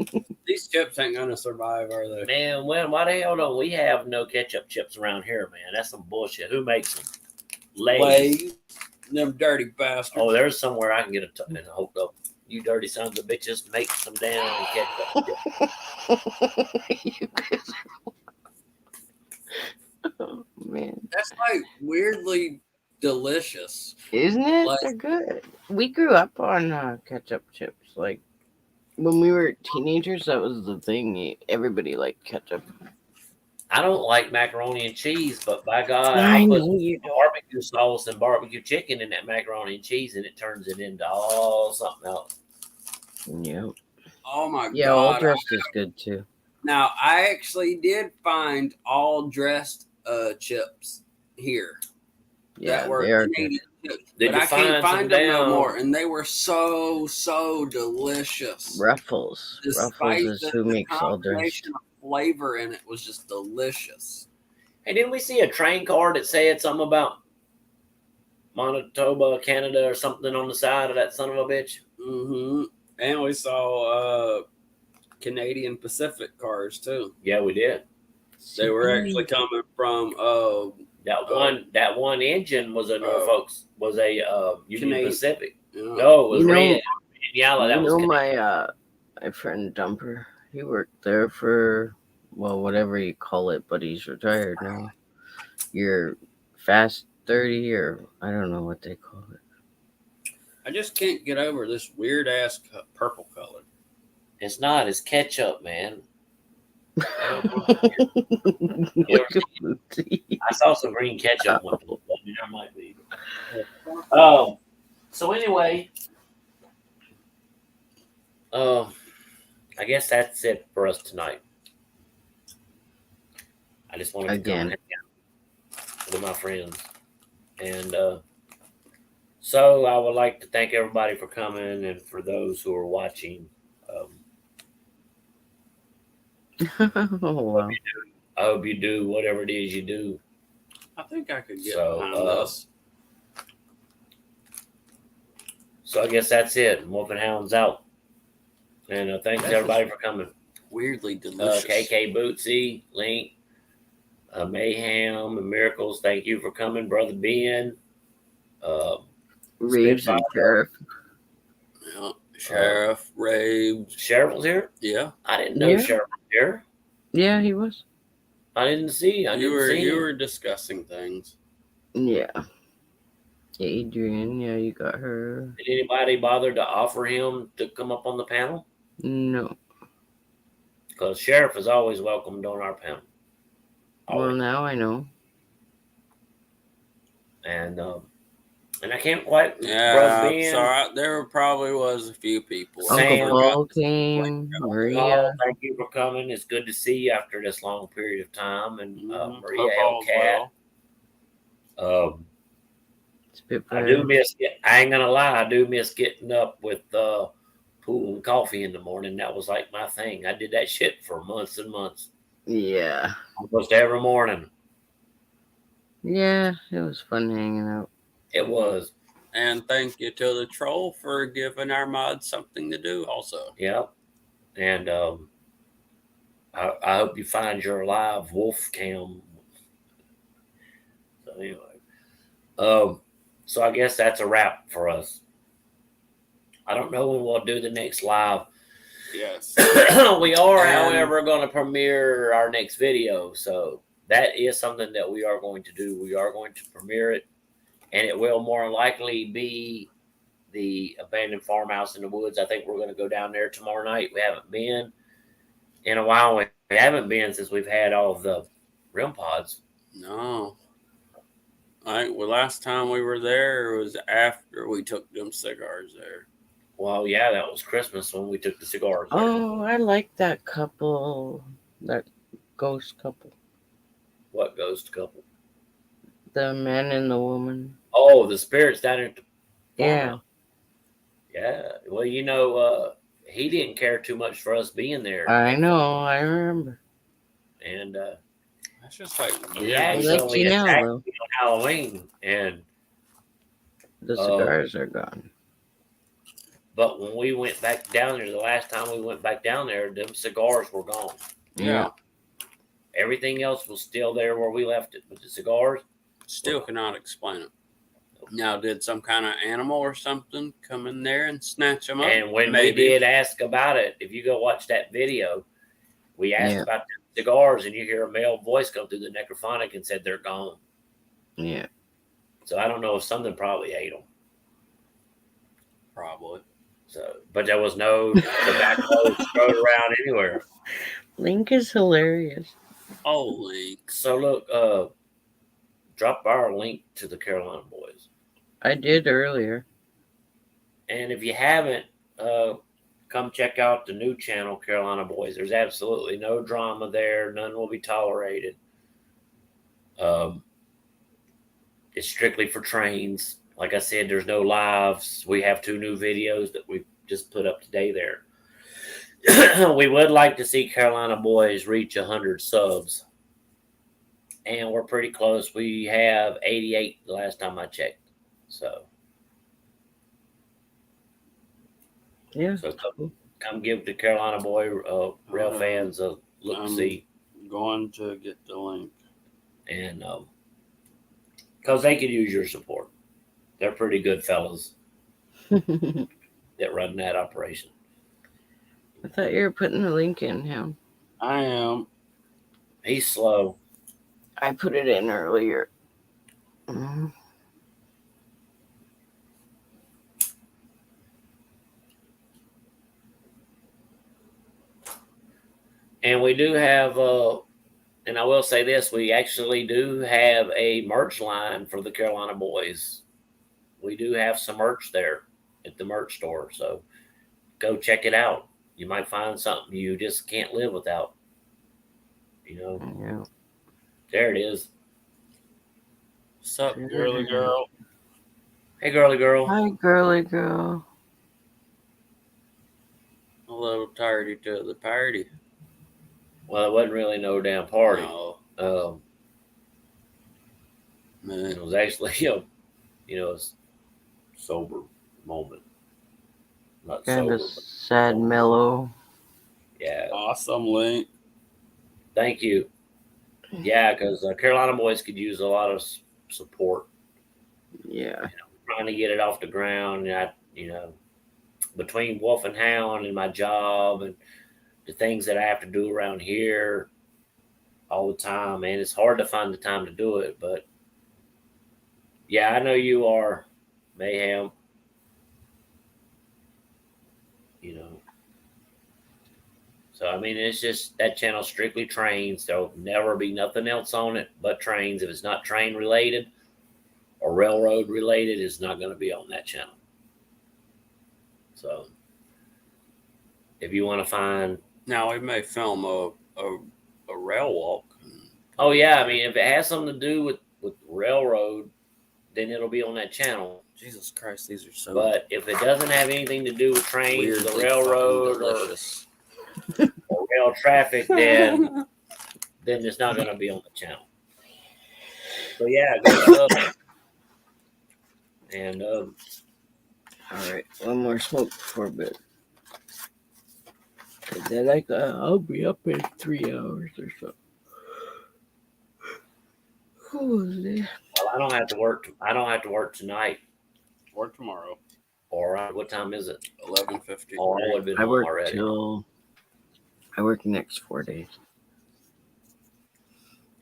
These chips ain't gonna survive, are they? Man, why the hell don't we have no ketchup chips around here, man? That's some bullshit. Who makes them? Lay's, them dirty bastards. Oh, there's somewhere I can get and hold up. You dirty sons of bitches, make some damn ketchup chips. You guys are... Oh, man. That's like weirdly delicious. Isn't it? Like, They're good. We grew up on ketchup chips. Like, when we were teenagers, that was the thing. Everybody liked ketchup. I don't like macaroni and cheese, but by God, I I'll put know you don't. barbecue sauce and barbecue chicken in that macaroni and cheese, and it turns it into all something else. Yep. oh my Yeah, all God. dressed is good too. Now, I actually did find all dressed chips here. Yeah, That were they are good. Canadian chips. Did But you I can't find find some them no down- more. And they were so delicious. Ruffles. The Ruffles spice, is who makes all dressed. combination of flavor in it was just delicious. Hey, didn't we see a train card that said something about Manitoba, Canada, or something on the side of that son of a bitch? Mm-hmm. And we saw Canadian Pacific cars too. Yeah, we did. They were actually coming from That one engine was a Norfolk's was a Union Canadian. Pacific. you know, No, it was You know- red and yellow. That You was know Canadian. my friend Dumper. He worked there for whatever you call it, but he's retired now. Your Fast 30 or I don't know what they call it. I just can't get over this weird ass purple color. It's not. It's ketchup, man. Look at Bootsy. I saw some green ketchup one time. There might be. So anyway, I guess that's it for us tonight. I just wanted to come and hang out with my friends, and so I would like to thank everybody for coming and for those who are watching. Oh, wow. I hope you do whatever it is you do. I think I could get So, behind this. So I guess that's it. Wolf and Hounds out. And thanks everybody for coming. Weirdly delicious. KK Bootsy, Link, Mayhem, and Miracles. Thank you for coming, Brother Ben. Reeves and Sheriff. Yeah. Sheriff, Raves. Sheriff was here? Yeah. I didn't know Yeah. Sheriff was here. Yeah, he was. I didn't see. You him. were discussing things. Yeah. Adrian, yeah, you got her. Did anybody bother to offer him to come up on the panel? No. Because Sheriff is always welcomed on our panel. Well, Always. now I know. And And I can't quite, bro, Yeah, Ben, sorry. There probably was a few people. I Uncle Sam, forgot Paul to link came, up. Paul, Maria. thank you for coming. It's good to see you after this long period of time. And Maria Hope L. all's Cat. well. I do Spitfire. miss. I ain't gonna lie. I do miss getting up with pool and coffee in the morning. That was like my thing. I did that shit for months and months, Yeah. almost every morning. Yeah, it was fun hanging out. It was. And thank you to the troll for giving our mods something to do also. Yep. And I hope you find your live wolf cam. So anyway, so I guess that's a wrap for us. I don't know when we'll do the next live. Yes. We are, And- however, going to premiere our next video. So that is something that we are going to do. We are going to premiere it, and it will more likely be the abandoned farmhouse in the woods. I think we're going to go down there tomorrow night. We haven't been in a while. We haven't been since we've had all of the REM pods. No. Last time we were there was after we took them cigars there. Well, yeah, that was Christmas when we took the cigars there. Oh, I like that couple. That ghost couple. What ghost couple? The man and the woman. Oh, the spirits down at the Yeah. farmhouse. Yeah. Well, he didn't care too much for us being there. I know, I remember. And That's just like he weird. He liked actually you now, attacked though. me on Halloween. And The cigars are gone. but when we went back down there, the last time we went back down there, them cigars were gone. Yeah. Everything else was still there where we left it, but the cigars. Still cannot explain it. Now, did some kind of animal or something come in there and snatch them up? And when Maybe. we did ask about it, if you go watch that video, we asked Yeah. about the cigars, and you hear a male voice come through the necrophonic and said they're gone. Yeah. So I don't know if something probably ate them. Probably. So, but there was no tobacco thrown around anywhere. Link is hilarious. Oh, Link. So look, drop our link to the Carolina Boys, I did earlier. and if you haven't, come check out the new channel, Carolina Boys. There's absolutely no drama there. None will be tolerated. It's strictly for trains. Like I said, there's no lives. We have 2 new videos that we just put up today there. We would like to see Carolina Boys reach 100 subs. And we're pretty close. We have 88 the last time I checked. So Yeah. come give the Carolina Boy real fans a look see. Going to get the link. And because they could use your support. They're pretty good fellas that run that operation. I thought you were putting the link in now. I am. He's slow. I put it in earlier. Mhm. And we do have, and I will say this, we actually do have a merch line for the Carolina Boys. We do have some merch there at the merch store. So go check it out. You might find something you just can't live without. Yeah. There it is. What's up, girly girl? Hey, girly girl. Hi, girly girl. A little tardy to the party. Well, it wasn't really no damn party. No. It was actually, a sober moment. Not Kind sober, of but sad, mellow. yeah. Awesome, Link. Thank you. Yeah, because Carolina Boys could use a lot of support. Yeah. Trying to get it off the ground. And between Wolf and Hound and my job and the things that I have to do around here all the time, man, it's hard to find the time to do it. But yeah, I know you are, Mayhem. So I mean, it's just that channel strictly trains. There'll never be nothing else on it but trains. If it's not train related, or railroad related is not going to be on that channel. So if you want to find, Now we may film a rail walk. oh yeah, I mean if it has something to do with railroad, then it'll be on that channel. Jesus Christ, these are so But if it doesn't have anything to do with trains, the weirdly railroad, fucking delicious. or rail traffic, then it's not going to be on the channel. So yeah, go sub. And All right, one more smoke before bed. And then I'll be up in 3 hours or so. Oh, yeah. well, I don't have to work. I don't have to work tonight. Or tomorrow, Or what time is it? 11:50. Oh, I would have been I home work already. I work next 4 days.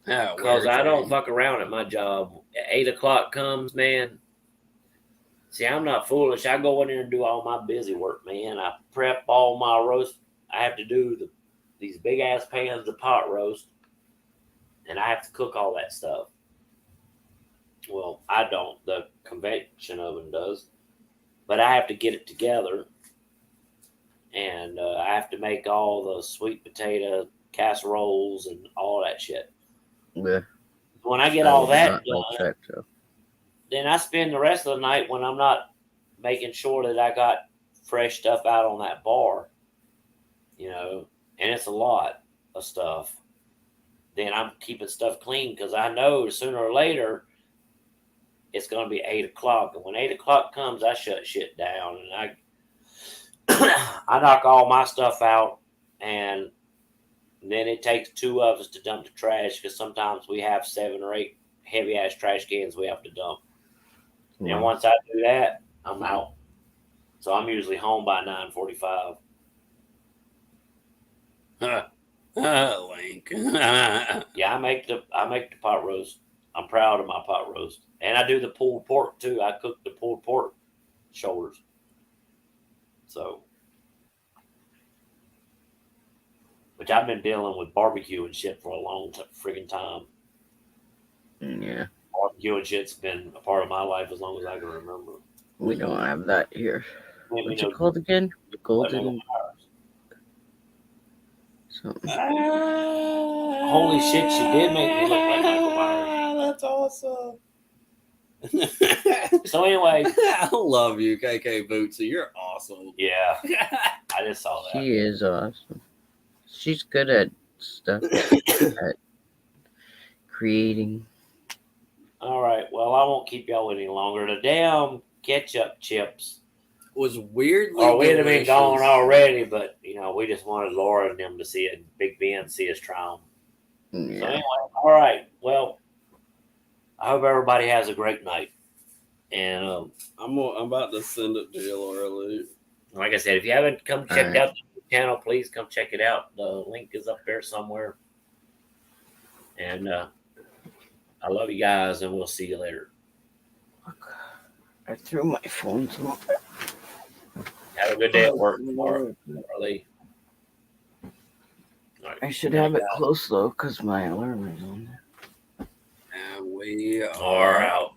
Yeah, Because I don't trade. fuck around at my job. 8 o'clock comes, man. See, I'm not foolish. I go in there and do all my busy work, man. I prep all my roast. I have to do these big ass pans of pot roast, and I have to cook all that stuff. Well, I don't. The convection oven does, but I have to get it together, and I have to make all the sweet potato casseroles and all that shit. Yeah, When I get I all would that not done, like that, so. then I spend the rest of the night when I'm not making sure that I got fresh stuff out on that bar, and it's a lot of stuff. Then I'm keeping stuff clean because I know sooner or later it's going to be 8 o'clock. And when 8 o'clock comes, I shut shit down and I knock all my stuff out. And then it takes 2 of us to dump the trash because sometimes we have 7 or 8 heavy ass trash cans we have to dump. Wow. And once I do that, I'm out. So I'm usually home by 9:45. Link. Yeah, I make the pot roast. I'm proud of my pot roast, and I do the pulled pork too. I cook the pulled pork shoulders. So, which I've been dealing with barbecue and shit for a long friggin' time. Yeah, Barbecue and shit's been a part of my life as long as I can remember. we don't have that here. Let me What's know. it called again? Let me know. Golden something. Holy shit, she did make me look like Michael Myers. That's awesome. So anyway, I love you, KK Bootsy. You're awesome. yeah, I just saw that. She is awesome. She's good at stuff, at creating. All right, well, I won't keep y'all any longer. The damn ketchup chips. Was weirdly Or we'd have been delicious. gone already, but we just wanted Laura and them to see it, Big Ben see us try them. Yeah. So anyway, all right. Well, I hope everybody has a great night. And I'm about to send it to you, Laura. like I said, if you haven't come checked right. out the channel, please come check it out. The link is up there somewhere. And I love you guys, and we'll see you later. I threw my phone to Have a good day at work, Marley. Right. I should have it close though, because my alarm is on there. And we are out.